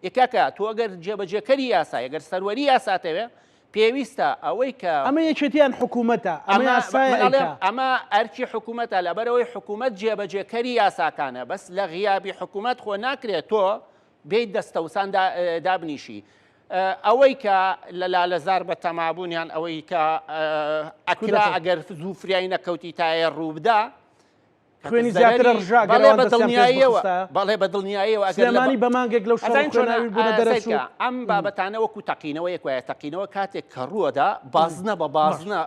یکاکە تۆ ئەگەر جێبەجێکەری یاسا ئەگەر سەروەری یاساتەوێ پێویستە ئەوەی کە ئەمە یەکێتیان حکوومەتە ئەمە ئەرکی حکوومەتە لەبەرەوەی حکوومەت جێبەجێکەری یاساکانە بەس لە غیابی حکوومەت خۆ ناکرێت تۆ بێت دەستەوسان دابنیشی ئەوەی کە لە لالەزار بە تەمابوونیان ئەوەی کە ئەکرا ئەگەر زوو فریایی نەکەوتی تایە ڕووبدا خوێنی زیاتر ڕژاگەڵێ بە دڵنیاییەوە بەڵێ بە دڵنیاییەوە ئەگەرمانی بەمانگێک لەو شوێنەوەی بوونە دەرەچوو ئەم بابەتانە وەکو تەقینەوە یەکوایە تەقینەوە کاتێک کە ڕووەدا بازنە بە بازنە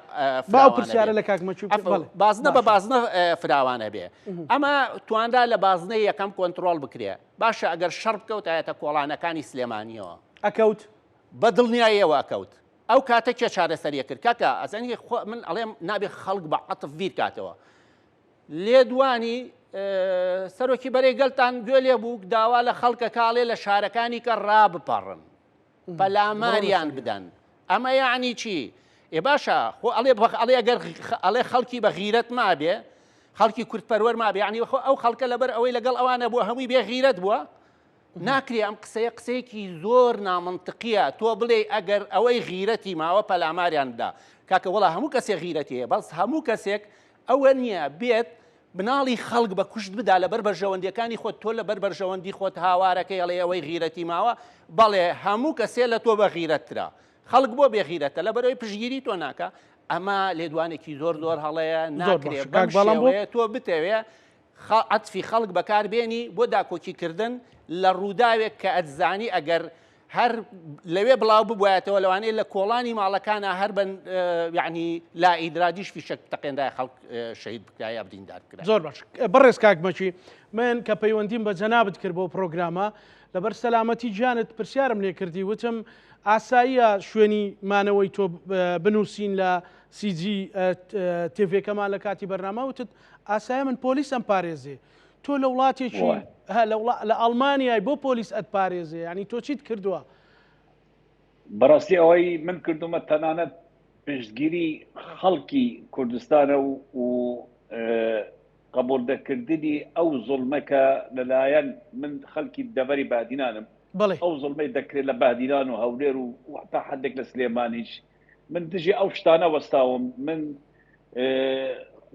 باو پرسیارە لە کاکمەچوو بازنە بە بازنە فراوانە بێ ئەمە توانرا لە بازنەی یەکەم کۆنتترۆل بکرێ باشە ئەگەر شەڕ بکەوتایەتە کۆڵانەکانی سلێمانیەوە ئەکەوت بە دڵنیاییەوە ئەکەوت ئەو کاتە کێ چارەسەریە کرد کاکە ئەزانی من ئەڵێم نابێ خەڵک بە عەتف بیر کاتەوە لێ دوانی سەرۆکی بەرەیگەلتان گوێ لێ بوو داوا لە خەڵکە کاڵێ لە شارەکانی کە ڕابپەڕن پەلاماریان بدەن ئەمە یعنی چی؟ ئێ باشە ئەڵێ ئەگەر ئەڵێ خەڵکی بە غیرەت مابێ خەڵکی کورتپەروەەر مابێ ینی ئەو خەڵکە لەبەر ئەوەی لەگەڵ ئەوانە بووە هەمووی بێ غیرەت بووە ناکرێ ئەم قسەیە قسەیەکی زۆر نامنطقیە تۆ بڵێ ئەگەر ئەوەی غیرەتی ماوە پەلاماریان بدا کاکە وەڵا هەموو کەسێک غیرەتیە بەڵس هەموو کەسێک ئەوە نییە بێت بناڵی خەڵک بە کوشت بدا لەبەر بەرژەوەندیەکانی خۆت تۆ لەبەر بەرژەوەندی خۆت هاوارەکەی ئەڵێ ئەوەی غیرەتی ماوە بەڵێ هەموو کەسێ لە تۆ بە غیرەترا خەڵک بۆ بێغیرەتە لەبەرەوەی پشگیری تۆ ناکە ئەمە لێدوانێکی زۆر هەڵەیە ناکرێت بەڵێ تۆ بتەوێ عەتفی خەڵک بەکاربێنی بۆ داکۆکیکردن لە ڕووداوێک کە ئەتزانی ئەگەر هەر لەوێ بڵاو ببوایەتەوە لەوانەیە لە کۆڵانی ماڵەکانە هەر بن یعنی لا ئیدرادیش فیشک تەقێندای خەڵک شەهید بکرایە بریندار کرا زۆر باش بەڕێز کاکمەچی من کە پەیوەندیم بە جەنابەت کرد بۆ پرۆگرامە لەبەر سەلامەتی جانت پرسیارم لێ کردی وتم ئاساییە شوێنی مانەوەی تۆ بنووسین لە سیجی تێڤێکەمان لە کاتی بەرنامە وتت ئاسایە من پۆلیسم پارێزێ تۆ لە وڵاتێکی لە ئەڵمانیای بۆ پۆلیس ئەتپارێزێ ینی تۆ چیت کردووە؟ بەڕاستی ئەوەی من کردومە تەنانەت پشتگیری خەڵکی کوردستانە و قبولدەکردنی ئەو زوڵمەکە لەلایەن من خەڵکی دەڤەری بادینانم ئەو زوڵمەی دەکرێت لە بادینان و هەولێر و تا حدێک لە سلێمانیش من دژی ئەو شتانە وەستاوم من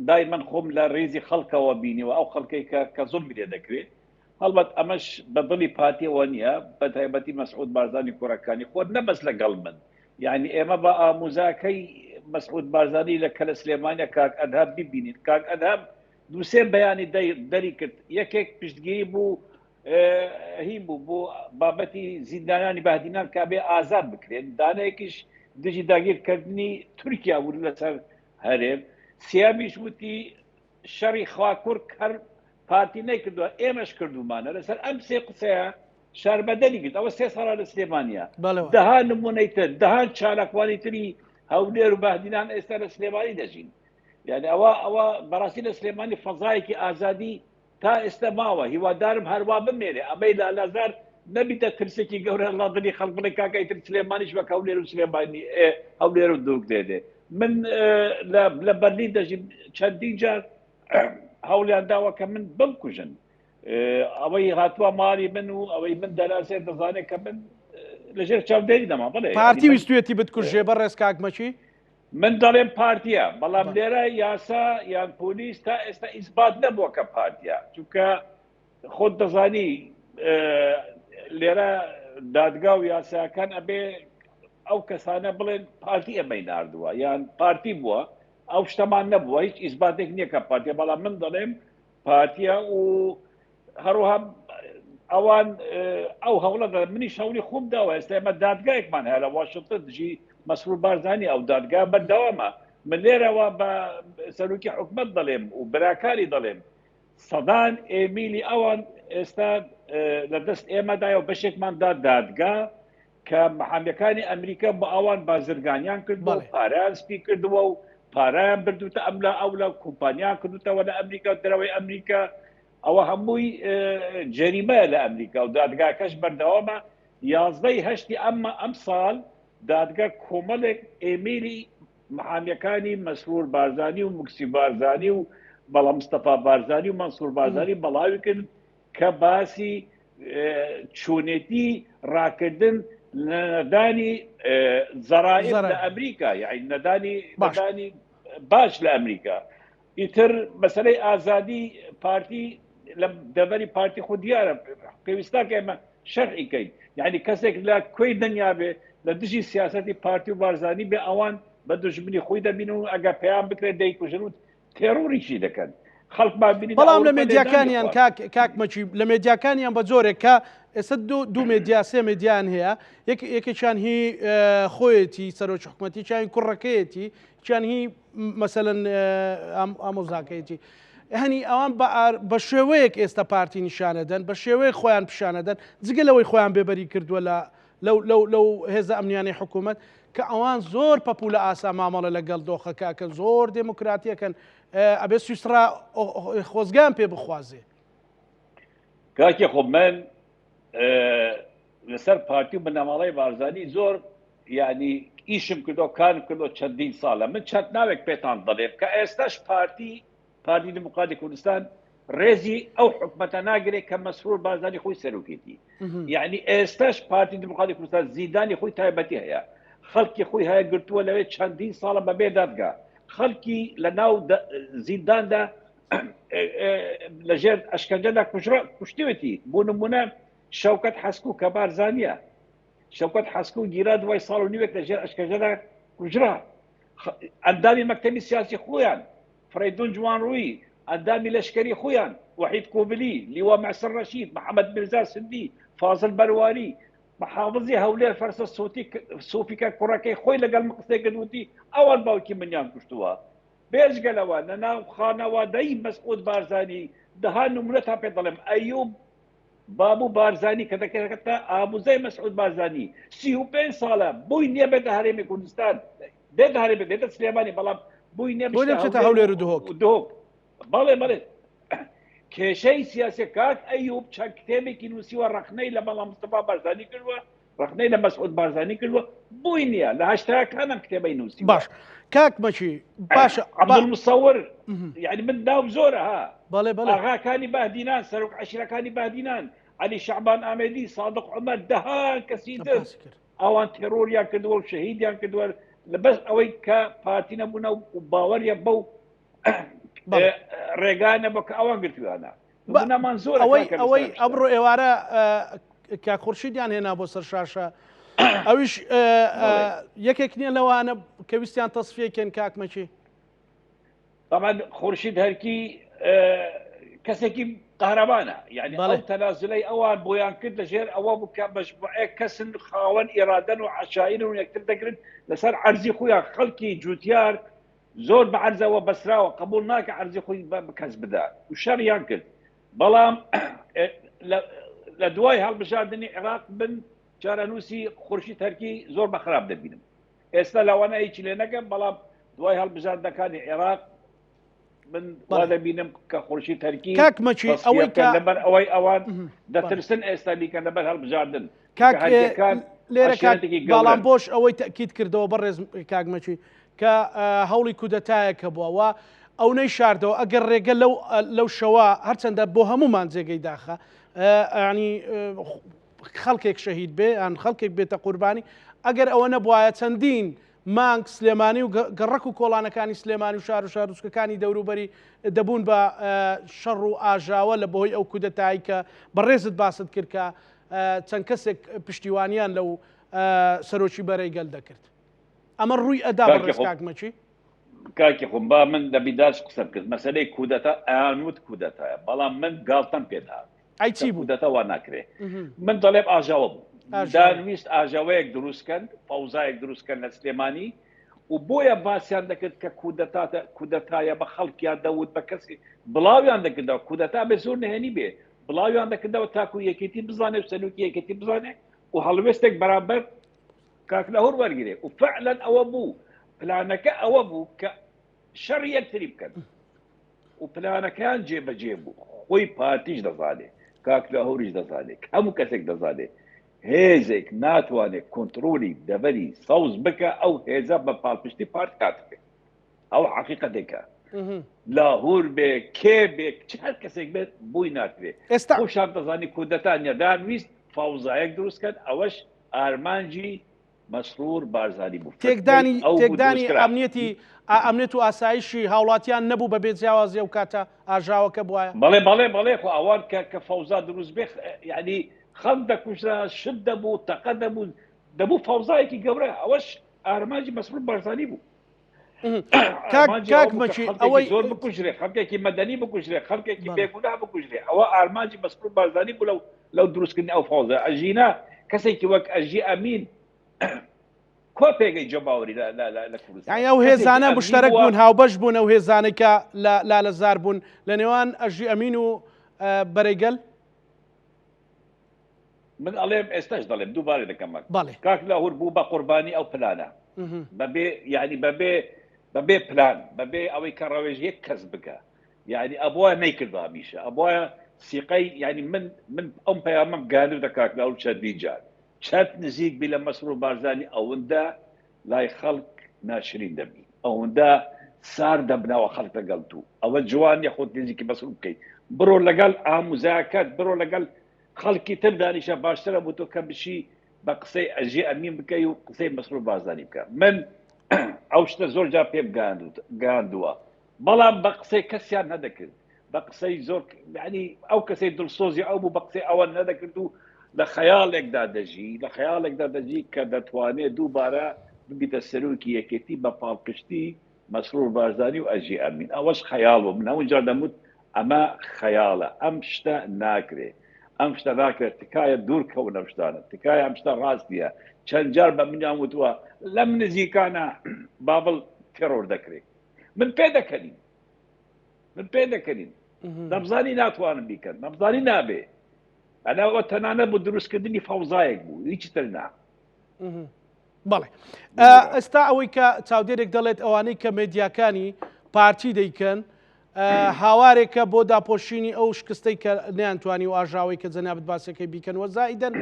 دایمەن خۆم لە ڕێزی خەڵکەوە بینیوە ئەو خەڵکەی کە زوڵمی لێ دەکرێت هەڵبەت ئەمەش بە دڵی پاتیەوە نییە بە تایبەتی مەسعود بارزانی کوڕەکانی خۆت نەبەس لەگەڵ من یعنی ئێمە بە ئاموزاکەی مەسعود بارزانی لە کەلە سلێمانیا کاک ئەدهەم ببینین کاک ئەدهەم دووسێ بەیانی دەری کرد یەکێک پشتگیری بوو هین بوو بۆ بابەتی زیندانانی بەهدینان کابێ ئازاد بکرێن دانەیەکیش دژی داگیرکردنی تورکیا بوو لەسەر هەرێم سیامیش وتی شەڕی خواکوڕ هەر پارتی نەیکردووە ئێمەش کردومانە لەسەر ئەم سێ قسەیە شاربەدەری کرد ئەوە سێ ساڵە لە سلێمانیا دەها نمونەی تر دەهان چالاکوانی تری هەولێر و بەهدینان ئێستا لە سلێمانی دەژین یعنی ئەوە بەڕاستی لە سلێمانی فەزایەکی ئازادی تا ئێستا ماوە هیوادارم هەروە بمێنێ ئەمەی لە لازار نەبیتە ترسێکی گەورە لە دڵی خەڵک بڵێ کاکای تر سلێمانیش وەک هەولێر و سلێمانی هەولێر و دووک دێدێ من لە بەرلین دەژیم چەندین جار هەولیان داوە کە من بمکوژن ئەوەی هاتووە ماڵی من و ئەوەی من دەلاسێ دەزانێت کە من لەژێر چاودێری دەما بڵێ پارتی ویستوێتی بتکوژێ بەڕێز کاکمەچی من دەڵێم پارتیە بەڵام لێرە یاسا یان پۆلیس تا ئێستا ئیسبات نەبووە کە پارتیە چونکە خۆت دەزانی لێرە دادگا و یاساکان ئەبێ ئەو کەسانە بڵێن پارتی ئەمەی ناردووە یان پارتی بووە ئەو شتەمان نەبووە هیچ ئیسباتێک نییە کە پارتیە بەڵام من دەڵێم پارتیە و هەروەها ئەوان ئەو هەوڵە منی شەوری خوب داوە ئێستا ئێمە دادگایەکمان هەیە لە واشنگتن دژی مەسعود بارزانی ئەو دادگا بەردەوامە من لێرەوە بە سەرۆکی حکومەت دەڵێم و براکاری دەڵێم سەدان ئێمیلی ئەوان ئێستا لە دەست ئێمەدایە و بەشێکمان دا دادگا کە محامیەکانی ئەمریکا بە ئەوان بازرگانیان کردبوو پارەیان سپی کردووە و پارەیان بردوتە ئەملا ئەو لە کۆمپانیان کردوتەوە لە ئەمریکا دەرەوەی ئەمریکا ئەوە هەمووی جەریمەیە لە ئەمریکا و دادگاکەش بەردەوامە 11 ئەم ساڵ دادگا کۆمەڵێک ئێمیلی محامیەکانی مەسرور بارزانی و موکسی بارزانی و بەڵام مستەفا بارزانی و مەنسوور بارزانی بەڵاوی کرد کە باسی چۆنێتی ڕاکردن نەدانی زەرائب لە ئەمریکا یعنی نەدانی باش لە ئەمریکا ئیتر مەسەلەی ئازادی پارتی لە دەڤەری پارتی خۆ دیارە پێویستە کە ئێمە شەرعیکەین یعنی کەسێک لە کوێی دنیابێ لە دژی سیاسەتی پارتی و بارزانانی بێ ئەوان بە دژمنی خۆی دەبین و ئەگە پێیان بکرێت دەیکوژن و تێڕۆریشی دەکەن خەڵکمان بینی بەڵام لە مێدیاکانیان کاکمەچی لە مێدیاکانیان بە جۆرێکە ئێستا دوو مێدیا سێ مێدیان هەیە یەکێکیان هی خۆیەتی سەرۆکی حکوومەتی چیان کوڕەکەیەتی چیان هی مەسەلەن ئامۆزاکەیەتی هەنی ئەوان بە شێوەیەک ئێستا پارتی نیشانەدەن بە شێوەیە خۆیان پیشانەدەن جگەلەوەی خۆیان بێبەری کردووە لەو هێزە ئەمنیانی حکوومەت کە ئەوان زۆر پەپولە ئاسا مامەڵە لەگەڵ دۆخەکە زۆر دموکراتیەکەن ئەبێ سویسرا خۆزگان پێ بخوازێ کاکی خۆ من لەسەر پارتی و بنەماڵی بارزانانی زۆر ینی ئیشم کردو کارم کردو چەندین ساڵە من چەند ناوێک پێتان دەڵێم کە ئێستاش پارتی دموکراتی کوردستان ڕێزی ئەو حکومەتە ناگرێت کە مەسرور بارزانانی خۆی سەرۆکێتی یعنی ئێستاش پارتی دموکراتی کوردستان زیندانی خۆی تایبەتی هەیە خەڵکی خۆی هەیە گرتووە لەوێ چەندین ساڵە بەبێ دادگا خەڵکی لە ناو زینداندا لەژێر ئەشکەنجەدا کوشتوێتی بۆ نمونە شەوکەت حەسکوو کە بارزانیە شەوکەت حەسکوو گیرا دوای ساڵ و نیوێک لەژێر ئەشکەنجەدا کوژرا ئەندامی مەکتەبی سیاسی خۆیان فریدون جوانڕووی ئەندامی لەشکری خۆیان وحید کۆبلی لیوا مەعسەر ڕەشید محەممەد میرزا سندی فازڵ بەرواری محافظی هەولێر فەرسە سۆفیکە کوڕەکەی خۆی لەگەڵ قسەی گەدوتی ئەوان باوکی منیان کوشتووە بێژگەلەوە لە ناو خانەوادەی مەسعود بارزانی دەها نمونە تا پێ دەڵێم ئەیوب بابوو بارزانی کە دەکەێتە ئاموزای مەسعود بارزانی 35 ساڵە بووی نییە بێتە هەرێمی کوردستان بێت هەرێمی بێتە سلێمانی بەڵام بووی نییە بێتە هەولێر و دهۆک بەڵێ بەڵێ کێشەی سیاسی کاک ئەیوب چەند کتێبێکی نووسیوە ڕخنەی لە بەڵام مستەفا بارزانی کردووە ڕخنەی لە مەسعود بارزانی کردووە بووی نییە لە هەشتاکانم کتێبەی نووسی باش کاک مەچی باشە عەبدولمسەور یعنی من داوم زۆرە ها بەڵێ بەڵێ ئاغاکانی بەهدینان سەرۆک عەشیرەکانی بەهدینان علی شەعبان ئامێدی صادق عومەر دەهان کەسی تر ئەوان تێرۆریان کردووە و شەهیدیان کردووە لەبەس ئەوەی کە پارتی نەبوونە و باوەریە بەو ڕێگانە بە کە ئەوان گرتووانە نامان زۆر ئەوەی ئەمڕۆ ئێوارە کا خورشیدیان هێنا بۆ سەر شاشە ئەویش یەکێک نییە لەوانە کە ویستیان تەسفیەکەن کاکمەچی طبعا خورشید هەرکی کەسێکی قەهرەمانە یعنی ئەو تەنازلەی ئەوان بۆیان کرد لەژێر ئەوە بوو کە مەجموعەیە کەسن خاوەن ئێرادەن و عەشایر و یەکتر دەگرن لەسەر عەرزی خۆیان خەڵکی جوتیار زۆر بە عەرزەوە بەسراوە قبول ناکە عەرزی خۆی بکەس بدات و شەڕیان کرد بەڵام لە دوای هەڵبژاردننی عێراق بن جارەنووسی خورشید هەرکی زۆر بە خراپ دەبینم ئێستا لەوانە هیچی لێ نەکەم بەڵام دوای هەڵبژاردنەکانی عێراق من وا دەبینم کە خورشید هەرکی کاکمەچی ئەوەی لەبەر ئەوەی ئەوان دەترسن ئێستا بیکە لەبەر هەڵبژاردن لێرە باڵام بۆش ئەوەی تەکید کردەوە بەڕێز کاکمەچی کە هەوڵی کودەتایەکە بووە ئەو نەی شاردەوە ئەگەر ڕێگە لەو شەوە هەرچەندە بۆ هەمومان جێگەی داخە ینی خەڵکێک شەهید بێ یان خەڵکێک بێتە قوربانی ئەگەر ئەوە نەبوایە چەندین مانگ سلێمانی و گەڕک و کۆڵانەکانی سلێمانی و شار و شارۆچکەکانی دەوروبەری دەبوون بە شەڕ و ئاژاوە لە بەهۆی ئەو کودەتایی کە بەڕێزت باست کرد کە چەند کەسێک پشتیوانیان لەو سەرۆکی بەرەی گەل دەکرد ئەمە ڕووی ئەدا بەڕێز کاکمەچی کاکی خۆم با من دەبیداش قسە کرد مەسەلەی کودەتا ئەیانوت کودەتایە بەڵام من گاڵتەم پێدا ئەیچی بوو کودەتا وا ناکرێ من دەڵێم ئاژاوە بوو داویست ئاژاوەیەک دروستکەن فەوزایەک دروستکەن لە سلێمانی و بۆیە باسییان دەکرد کە کودەتایە بە خەڵکیان دەوت بە کەسی بڵاویان دەکردەوە کودەتا بێ زۆر نهێنی بێ بڵاویان دەکردەوە تاکو یەکێتی بزانێ و سەلوکی یەکێتی بزانێ و هەڵوێستێک بەرامبەر کاک لەهور وەرگێ و فعلەن ئەوە بوو پلانەکە ئەوە بوو کە شەڕ یەکتری بکەن و پلانەکەیان جێبەجێ بوو خۆی پارتیش دەزانێ کاک لەهوریش دەزانێ هەموو کەسێک دەزانێ هێزێک ناتوانێت کۆنتترۆلی دەبەری سەوز بکە ئەو هێزە بە پاڵپشتی پارت کات بێت ئەو حقیقەتێکە لاهور بێ کێ بێ هەر کەسێک بێت بووی ناتوێت ئێستا خۆشان دەزانی کودەتانە دانویست فەوزایەک دروستکەن ئەوەش ئارمانجی مەسرور بارزانی بوو تێکدانی ئەمنێت و ئاسایشی هاوڵاتیان نەبوو بە بێ جیاوازی و کاتە ئاژاوەکە بواە بەڵێ خۆ ئەوان کە فەوزا دروست بێ یعنی خەڵک دەکوژرا شت دەبوو تەقە دەبوو فەوزایەکی گەورە ئەوەش ئارمانجی مەسرور بارزانانی بوو. کاک مەچی ئەوەی زۆر بکوژرێ خەڵکێکی مەدەنی بکوژرێ خەڵکێکی بێگونا بکوژرێ ئەوە ئارمانجی مەسرور بارزانانی بوو لەو دروستکردنی ئەو فەوزە ئەژینا کەسێکی وەک ئەژی ئەمین کۆ پێگەی جەباوەری لە کوردستان ئەو هێزانە مشتەرەک بوون هاوبەش بوون ئەو هێزانێکە لالەزار بوون لە نێوان ئەژی ئەمین و بەرەیگەل من ئەڵێم ئێستاش دەڵێم دووبارە دەکەمە بەڵێ کاک لاهور بوو بە قوربانی ئەو پلانە بەبێ یعنی بەبێ پلان بەبێ ئەوەی کە ڕەوێژ یەک کەس بکە یعنی ئەبووە نەیکردو هەمیشە ئەبووە سیقەی ینی من ئەم پەیامەم گاندر دە کاک لاهور چەندین جار چەند نزیک بی لە مەسرور بارزانانی ئەوەندە لای خەڵک ناشرین دەبی ئەوەندە سار دەبناوە خەڵک لەگەڵ تو ئەوە جوان یەخۆت نزیکی مەسرور بکەیت بڕۆ لەگەڵ ئاموزاکەت بڕۆ لەگەڵ خەڵکی تر دانیشە باشترە بۆ تۆ کە بشی بە قسەی ئەژی ئەمین بکەی و قسەی مەسرور بارزانانی بکە من ئەو شتە زۆر جار پێ گاندووە بەڵام بە قسەی کەسیان نەدەکرد بە قسەی زۆر ینی ئەو کەسەی دڵسۆزی ئەو بوو بە قسەی ئەوە نەدەکرد و لە خەیاڵێکدا دەژی کە دەتوانێت دووبارە ببیتە سەرۆکی یەکێتی بە پاڵپشتی مەسرور بارزانانی و ئەژی ئەمین ئەوەش خەیاڵ بوو من هەموو جار دەموت ئەمە خەیاڵە ئەم شتە ناکرێت ئەم شتە ناکرێت تکایە دوور کەون ئەم شتانە تکایە ئەم شتە ڕاستیە چەند جار بە منیان وتووە لەم نزیکانە بابڵ تێڕۆر دەکرێت من پێ دەکەنین دەمزانی ناتوانم بیکەن دەمزانی نابێ ئەناوە تەنانە بۆ دروستکردنی فەوزایەک بوو هیچ تر نا بەڵێ ئێستا ئەوەی کە چاودێرێک دەڵێت ئەوانەی کە مێدیاکانی پارتی دەیکەن هاوارێکە بۆ داپۆشینی ئەو شکستەی کە نەیانتوانی و ئاژاوی کە جەنابەت باسەکەی بیکەنەوە زائیدەن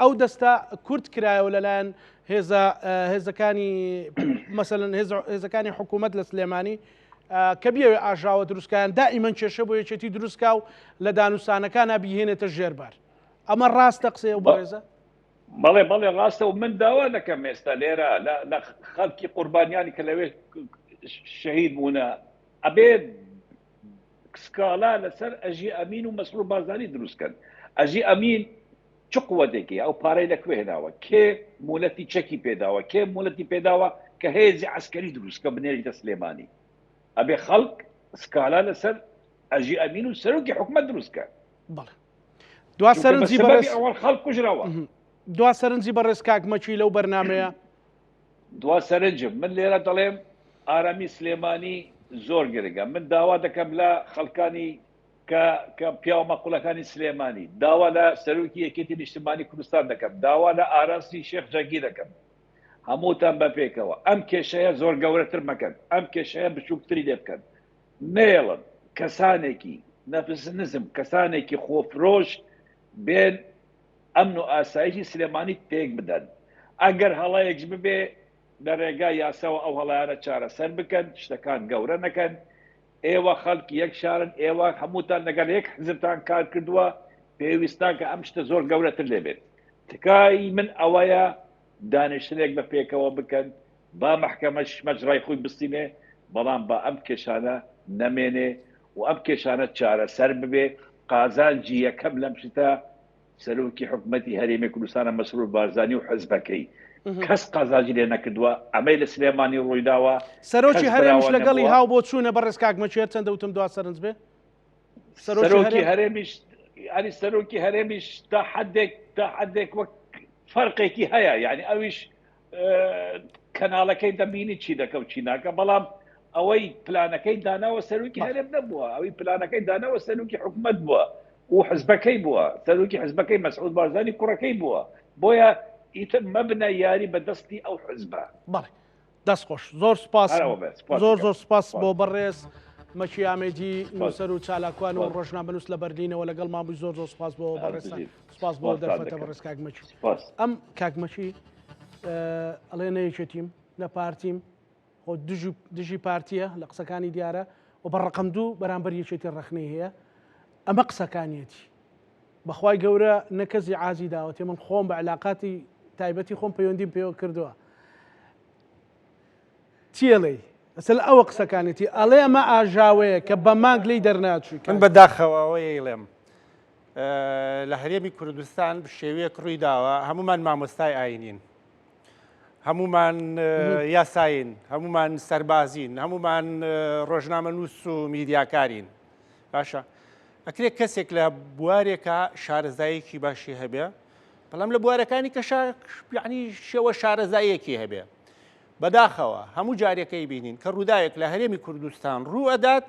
ئەو دەستە کورت کرایەوە لەلایەن هێزەکانی مەسەلەن هێزەکانی حکوومەت لە سلێمانی کە بیاوێ ئاژاوە دروستکایان دائیمەن کێشە بۆ یەکێتی دروستکاو لە دانووسانەکانە بیهێنێتە ژێربار ئەمە ڕاستە قسەیە و بەڕێزە بەڵێ ڕاستە و من داوا دەکەم ئێستا لێرە لە خەڵکی قوربانیانی کە لەوێ شەهید بوونە ئەبێت سکالا لەسەر ئەژی ئەمین و مەسرور بارزانانی دروستکەن ئەژی ئەمین چ قووەتێکی ئەو پارەی لەکوێ هێناوە کێ مولەتی چەکی پێداوە کێ مولەتی پێداوە کە هێزی عەسکەری دروستکە بنێریتە سلێمانی ئەبێ خەڵک سکالا لەسەر ئەژی ئەمین و سەرۆکی حکوومەت دروستکە بەڵێ دوا سەرنجی بەڕێز ئەوەڵ خەڵک کوژراوە دوا سەرنجی بەڕێز کاک مەچی لەو بەرنامەیە دوا سەرنجم من لێرە دەڵێم ئارامی سلێمانی زۆر گرگە من داوا دەکەم لە خەڵکانی کە پیاوە قوڵەکانی سلێمانی داوا لە سەرۆکی یەکێتی نیشتیمانی کوردستان دەکەم داوا لە ئاراستی شێخ جەگی دەکەم هەمووتان بەپێکەوە ئەم کێشەیە زۆر گەورەتر مەکەن ئەم کێشەیە بچووکتری لێ بکەن نێڵن کەسانێکی نەفس نزم کەسانێکی خۆفرۆش بێن ئەمن و ئاسایشی سلێمانی تێک بدەن ئەگەر هەڵەیەک ببێ لە ڕێگای یاساوە ئەو هەڵایانە چارەسەر بکەن شتەکان گەورە نەکەن ئێوە خەڵکی یەک شارن ئێوە هەمووتان لەگەڵ یەک حزبتان کار کردووە پێویستان کە ئەم شتە زۆر گەورەتر لێبێت تکایی من ئەوەیە دانیشتنێک بە پێکەوە بکەن با مەحکەمەش مەجڕای خۆی بستینێ بەڵام با ئەم کێشانە نەمێنێ و ئەم کێشانە چارەسەر ببێ قازانجی یەکەم لەم شتە سەرۆکی حکوومەتی هەرێمی کوردستانە مەسرور بارزانانی و حزبەکەی کەس قازانجی لێ نەکردووە ئەمەی لە سلێمانی ڕوویداوە سەرۆکی هەرێمیش لەگەڵی هاو بۆ چوونە بەڕێز کاک مەچێت چەندە وتم دوا سەرنج بێ سەرۆکی هەرێمیش ینی سەرۆکی هەرێمیش تا حدێک وەک فەرقێکی هەیە یعنی ئەویش کەناڵەکەی دەبینی چی دەکە و چی ناکە بەڵام ئەوەی پلانەکەی داناوە سەرۆکی هەرێم نەبووە ئەوەی پلانەکەی داناوە سەرۆکی حکوومەت بووە و حزبەکەی بووە سەرۆکی حزبەکەی مەسعود بارزانانی کوڕەکەی بووە بۆیە ئیتر مەبنە یاری بەدەستی ئەو حزبە بەڵێ دەست خۆش زۆر سپاس زۆر سپاس بۆ بەڕێز مەچی ئامێدی نووسەر و چالاکوان و ڕۆژنامەنووس لە بەرلینەوە لەگەڵ مابووی زۆر سپاس بۆ بەڕێز سپاس بۆ دەرفەتە بەڕێز کاک مەچی ئەم کاک مەچی ئەڵێ نەیەکێتیم لە پارتیم خۆ دژی پارتیە لە قسەکانی دیارە و بە ڕقم دوو بەرامبەر یەکێتی ڕەخنەی هەیە ئەمە قسەکانیەتی بەخوای گەورە نەکەزی عازی داوەتێ من خۆم بە علااقاتی تایبەتی خۆم پەیوەندیم پێوە کردووە چیڵێ ئەسل ئەوە قسەکانێتی ئەڵێ ئەمە ئاژاوەیە کە بە مانگ لی دەرناچووی من بەداخەوەی ئێڵێم لە هەرێمی کوردستان شێوەیەک ڕوویداوە هەمومان مامۆستای ئاینین، هەمومان یاساین، هەمومان سەربازین، هەمومان ڕۆژنامە نووس و میدیاکارین. باشە ئەکرێت کەسێک لە بوارێکە شارەزایەکی باشی هەبێ، بەڵام لە بوارەکانی کە یعنی شێوە شارەزایەکی هەبێ. بەداخەوە هەموو جارێکەی بینین کە ڕووداوێک لە هەرێمی کوردستان ڕوو ئەدات،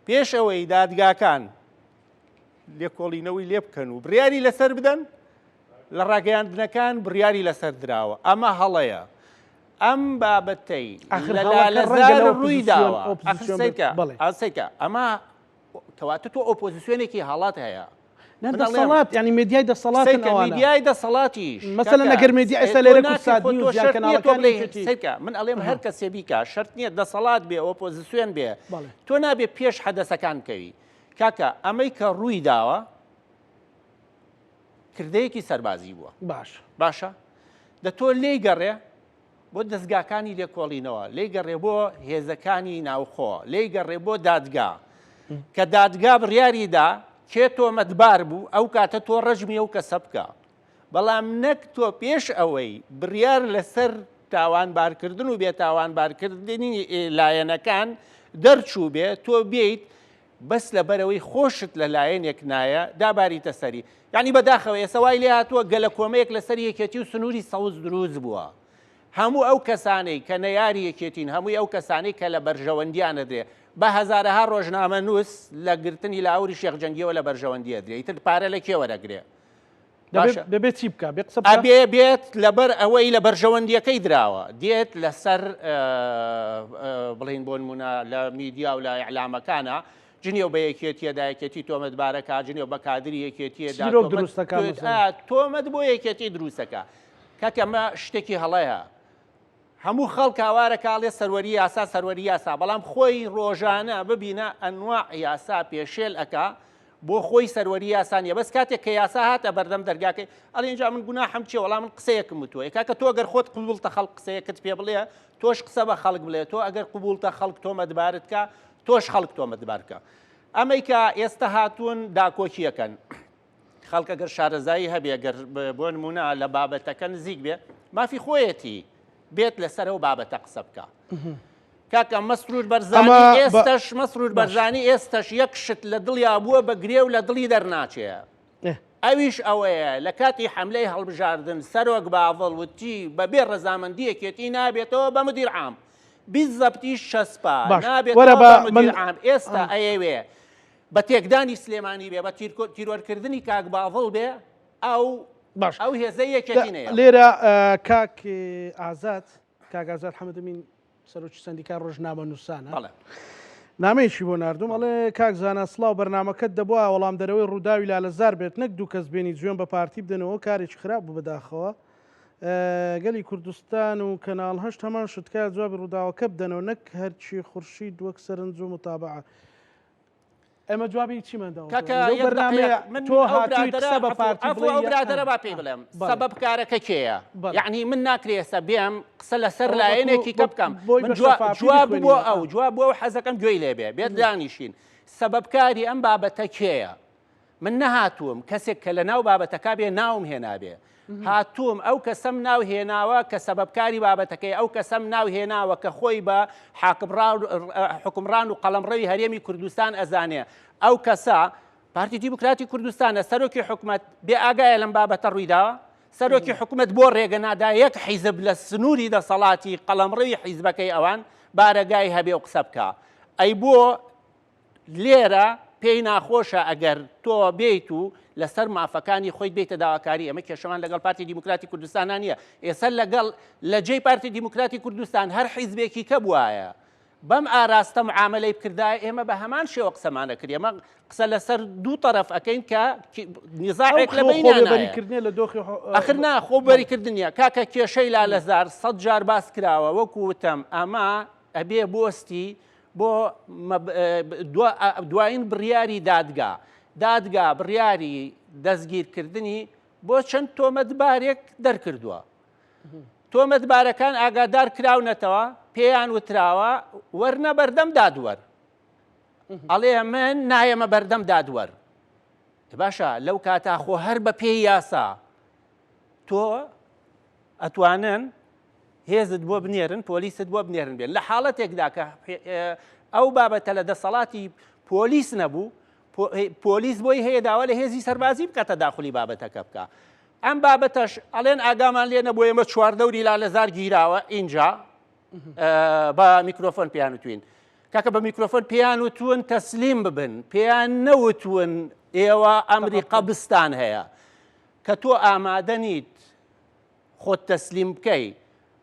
پێش ئەوەی دادگاکان لێکۆڵینەوەی لێ بکەن و بڕیاری لەسەر بدەن، لە ڕاگەیاندنەکان بڕیاری لەسەر دراوە. ئەمە هەڵەیە. ئەم بابەتەی لەزار ڕووی داوە ئاسیکە ئەمە کەواتە تۆ ئۆپۆزیسیۆنێکی هەڵات هەیە. دەسەڵات ینی مێدیای دەسەڵات میدیای دەسەڵاتیش مەسەلەن ئەگەر مێدیا ئێستا لێرە کوردستانی و کەناڵەکانی من ئەڵێم هەر کەسێ بیکە شەرت نییە دەسەڵات بێ ئۆپۆزیسیۆن بێ، تۆ نابێ پێش حەدەسەکان کەوی. کاکە ئەمەی کە ڕووی داوە کردەیەکی سەربازی بووە. باشە دەتۆ لێی گەڕێ بۆ دەستگاکانی لێکۆڵینەوە، لێی گەڕێ بۆ هێزەکانی ناوخۆ، لێی گەڕێ بۆ دادگا کە دادگا بڕیاریدا کێ تۆمەتبار بوو ئەو کاتە تۆ ڕەجمی ئەو کەسە بکە. بەڵام نەک تۆ پێش ئەوەی بڕیار لەسەر تاوانبارکردن و بێتاوانبارکردنی لایەنەکان دەرچوو بێ تۆ بێیت بەس لەبەرەوەی خۆشت لە لایەنێک نایە داباریتە سەری. یعنی بەداخەوە ئێستا وای لێ هاتووە گەلە کۆمەیەک لەسەر یەکێتی و سنووری سەوز دروست بووە. هەموو ئەو کەسانەی کە نەیاری یەکێتین، هەمووی ئەو کەسانەی کە لە بەرژەوەندیانە درێ بە هەزارەها ڕۆژنامە نووس لە گرتنی لاوری شێخ جەنگیەوە لە بەرژەوەندیە درێ، ئیتر پارە لە کێ وەرەگرێ؟ دەبێت چی بکە؟ بێت لەبەر ئەوەی لە بەرژەوەندیەکەی دراوە، دێت لەسەر بڵین بۆ نمونە لە میدیا و لە ئیعلامەکانە جنێو بە یەکێتیەدا یەکێتی تۆمەتبارەکە، جنێو بە کادری یەکێتیەدا تۆمەت بۆ یەکێتی دروستەکە. کاکە ئەمە شتێکی هەڵەیە. هەموو خەڵک هاوارە کاڵێ سەروەری یاسا سەروەری یاسا، بەڵام خۆی ڕۆژانە ببینە ئەنواع یاسا پێشێل ئەکا بۆ خۆی سەروەری یاسانیە. بەس کاتێک کە یاسا هاتە بەردەم دەرگاکەی ئەڵێ اینجا من گوناحم چییە؟ وەڵام من قسەیەکم وتووە. کاکە تۆ ئەگەر خۆت قبولتە خەڵک قسەیەکت پێ بڵێ تۆش قسە بە خەڵک بڵێ، تۆ ئەگەر قبولتە خەڵک تۆمەتبارت کە تۆش خەڵک تۆمەتبارکە. ئەمەی کە ئێستا هاتوون داکۆکیەکەن خەڵک ئەگەر شارەزایی هەبێ گەر بۆ نمونە لە بابەتەکە نزیک بێ مافی خۆیەتی بێت لەسەر ئەو بابەتە قسە بکە. کاکە مەسرور بەرزانی ئێستش یەک شت لە دڵیا بووە بە گرێ و لە دڵی دەرناچێ. ئەویش ئەوەیە لە کاتی حملەی هەڵبژاردن سەرۆک باڤڵ وتی بەبێ ڕەزامەندیەکێتی نابێتەوە بە مدیر عام، بیزەبتی شەسپا نابێتەوە بە مدیر عام. ئێستا ئەیەوێ بە تێکدانی سلێمانی بێ، بە تیرۆرکردنی کاک باڤڵ بێ ئەو هێزەی یەکێتینەیە. لێرە کاک ئازاد حەمەدەمین سەرۆکی سەندیکا ڕۆژنامە نووسانە نامەیەکی بۆ ناردوم، ئەڵێ کاک زانا سڵاو بەرنامەکەت دەبووە وەڵام دەرەوەی ڕووداوی لالەزار بێت، نەک دوو کەس بێنی جوێن بە پارتی بدەنەوە کارێکی خراپ بوو بەداخەوە. گەلی کوردستان و کەناڵ هەشت هەمان شتکار جوابی ڕووداوەکە بدەنەوە، نەک هەرچی خورشید وەک سەرنج و متابعە. ئەمە جوابی چیمەداوە؟ تۆ هاتووی قسە بە پارتی بڵێ ئەو برادەرە با پێی بڵێم سەبەبکارەکە کێیە؟ یعنی من ناکرێ ئێستا بێم قسە لەسەر لایەنێکی کە بکەم، جواب بۆ ئەو جواب بۆ حەزەکەم گوێی لێبێ بێت دانیشین. سەبەبکاری ئەم بابەتە کێیە؟ من نەهاتووم کەسێک کە لە ناو بابەتەکە بێ ناوم هێنابێ، هاتووم ئەو کەسەم ناو هێناوە کە سەبەبکاری بابەتەکەی، ئەو کەسەم ناو هێناوە کە خۆی بە حکمڕان و قەڵەمڕەوی هەرێمی کوردستان ئەزانێ. ئەو کەسە پارتی دیموکراتی کوردستانە، سەرۆکی حکومەت بێ ئاگایە لەم بابەتە ڕوویداوە، سەرۆکی حکومەت بۆ ڕێگەنادا یەک حیزب لە سنووری دەسەڵاتی قەڵەمڕەوی حیزبەکەی ئەوان بارەگای هەبێ و قسە بکە. ئەی بۆ لێرە پێی ناخۆشە ئەگەر تۆ بێیت و لەسەر مافەکانی خۆی بێتە داواکاری. ئەمە کێشەمان لەگەڵ پارتی دیموکراتی کوردستانە نییە. ئێستا لەگەڵ لە جێی پارتی دیموکراتی کوردستان هەر حیزبێکی کە بوایە بەم ئاراستە معاملەی بکردای ئێمە بە هەمان شێوە قسەمانە کرد. ئێمە قسە لەسەر دوو طرف ئەەکەین کە نیزاعێک لە بینیانەخر ناخۆ بەریکردنیە. کاکە کێشەی لالەزار 100 جار باس کراوە، وەکو وتم ئەمە ئەبێ بۆستی بۆ دوایین بڕیاری دادگا بڕیاری دەستگیرکردنی بۆ چەند تۆمەتبارێک دەرکردووە. تۆمەتبارەکان ئاگادار کراونەتەوە، پێیان وتراوە وەرنە بەردەم دادوەر، ئەڵێ من نایەمە بەردەم دادوەر. باشە لەو کاتاخۆ هەر بە پێی یاسا تۆ ئەتوانن هێزت بۆ بنێرن پۆلیست بۆ بنێرن بێن لە حاڵەتێکدا کە ئەو بابەتە لە دەسەڵاتی پۆلیس نەبوو پۆلیس بۆی هەیە داوا لە هێزی سەربازی بکاتە داخلی بابەتەکە بکە ئەم بابەتەش ئەڵێن ئاگامان لێ نەبوو ئێمە چواردەوری لالەزار گیراوە اینجا بە میکرۆفۆن پێیان وتوین کاکە بە میکرۆفۆن پێیان وتون تەسلیم ببن پێیان نەوتون ئێوە ئەمری قەبستان هەیە کە تۆ ئامادە نیت خۆت تەسلیم بکەی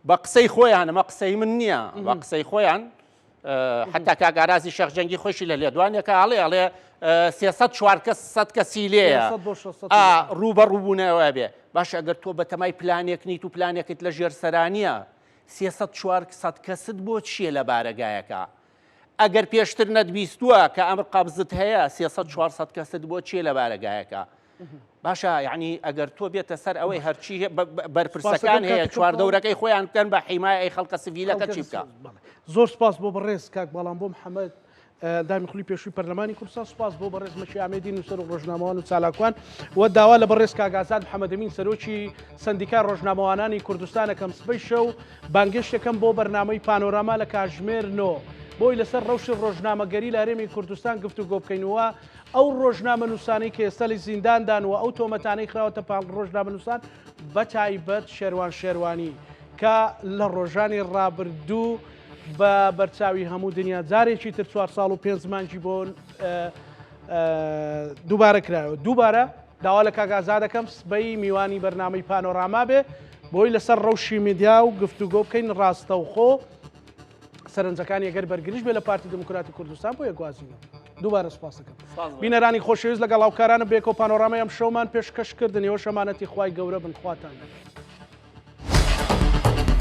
بە قسەی خۆیان ئەمە قسەی من نییە بە قسەی خۆیان حتا کاگارازی شەخجەنگی خۆشی لە لێدوانێکە ئەڵێ 300 کەسی لێیە ڕوو بە ڕووبوونەوە بێ باش ئەگەر تۆ بە تەمای پلانێک نیت و پلانێکت لە ژێرسەرانیە 300 کەست بۆ چییە لە بارەگایەکە ئەگەر پێشتر نەتبیستووە کە ئەمر قەبزت هەیە 300 کەست بۆ چییە لە بارەگایەکە باشە یعنی ئەگەر تۆ بێتە سەر ئەوەی هەرچی بەرپرسەکان هەیە چواردەورەکەی خۆیان بکەن بە حیمای خەڵکە سڤیلەکە چی بکە زۆر سپاس بۆ بەڕێز کاک بەڵام بۆ محەممەد دامیخلی پێشووی پەرلەمانی کوردستان سپاس بۆ بەڕێز مەشی ئامێدی نووسەر و ڕۆژنامەوان و چالاکوان و داوا لە بەڕێز کاگازاد محەممەدەمین سەرۆکی سندیکا ڕۆژنامەوانانی کوردستانەکەم سبەی شەو بانگشتەکەم بۆ بەرنامەی پانۆراما لە کاژمێر نۆ بۆی لەسەر ڕەوشی ڕۆژنامەگەری لە هەرێمی کوردستان گفتوگۆ بکەینەوە ئەو ڕۆژنامە نووسانەی کە ئێستا لە زینداندان و ئەو تۆمەتانەی خراوەتە پاڵ ڕۆژنامە نووسان بە تایبەت شێروانی کە لە ڕۆژانی ڕابردوو بە بەرچاوی هەموو دنیا جارێکی تر 4 ساڵ و 5 مانجی بۆ دووبارە کرایەوە دووبارە داوا لە کاگازا دەکەم سبەی میوانی بەرنامەی پانۆراما بێ بۆی لەسەر ڕەوشی میدیا و گفتوگۆ بکەین ڕاستەوخۆ سەرنجەکانی ئەگەر بەرگریش بێ لە پارتی دموکراتی کوردستان بۆ یەکوازینەوە دووبارە سپاس دەکەم بینەرانی خۆشەویست لەگەڵ هاوکارانە بێکۆ پانۆرامای ئەم شەومان پێشکەش کردن ئێوە شەمانەتی خوای گەورە بن خواتان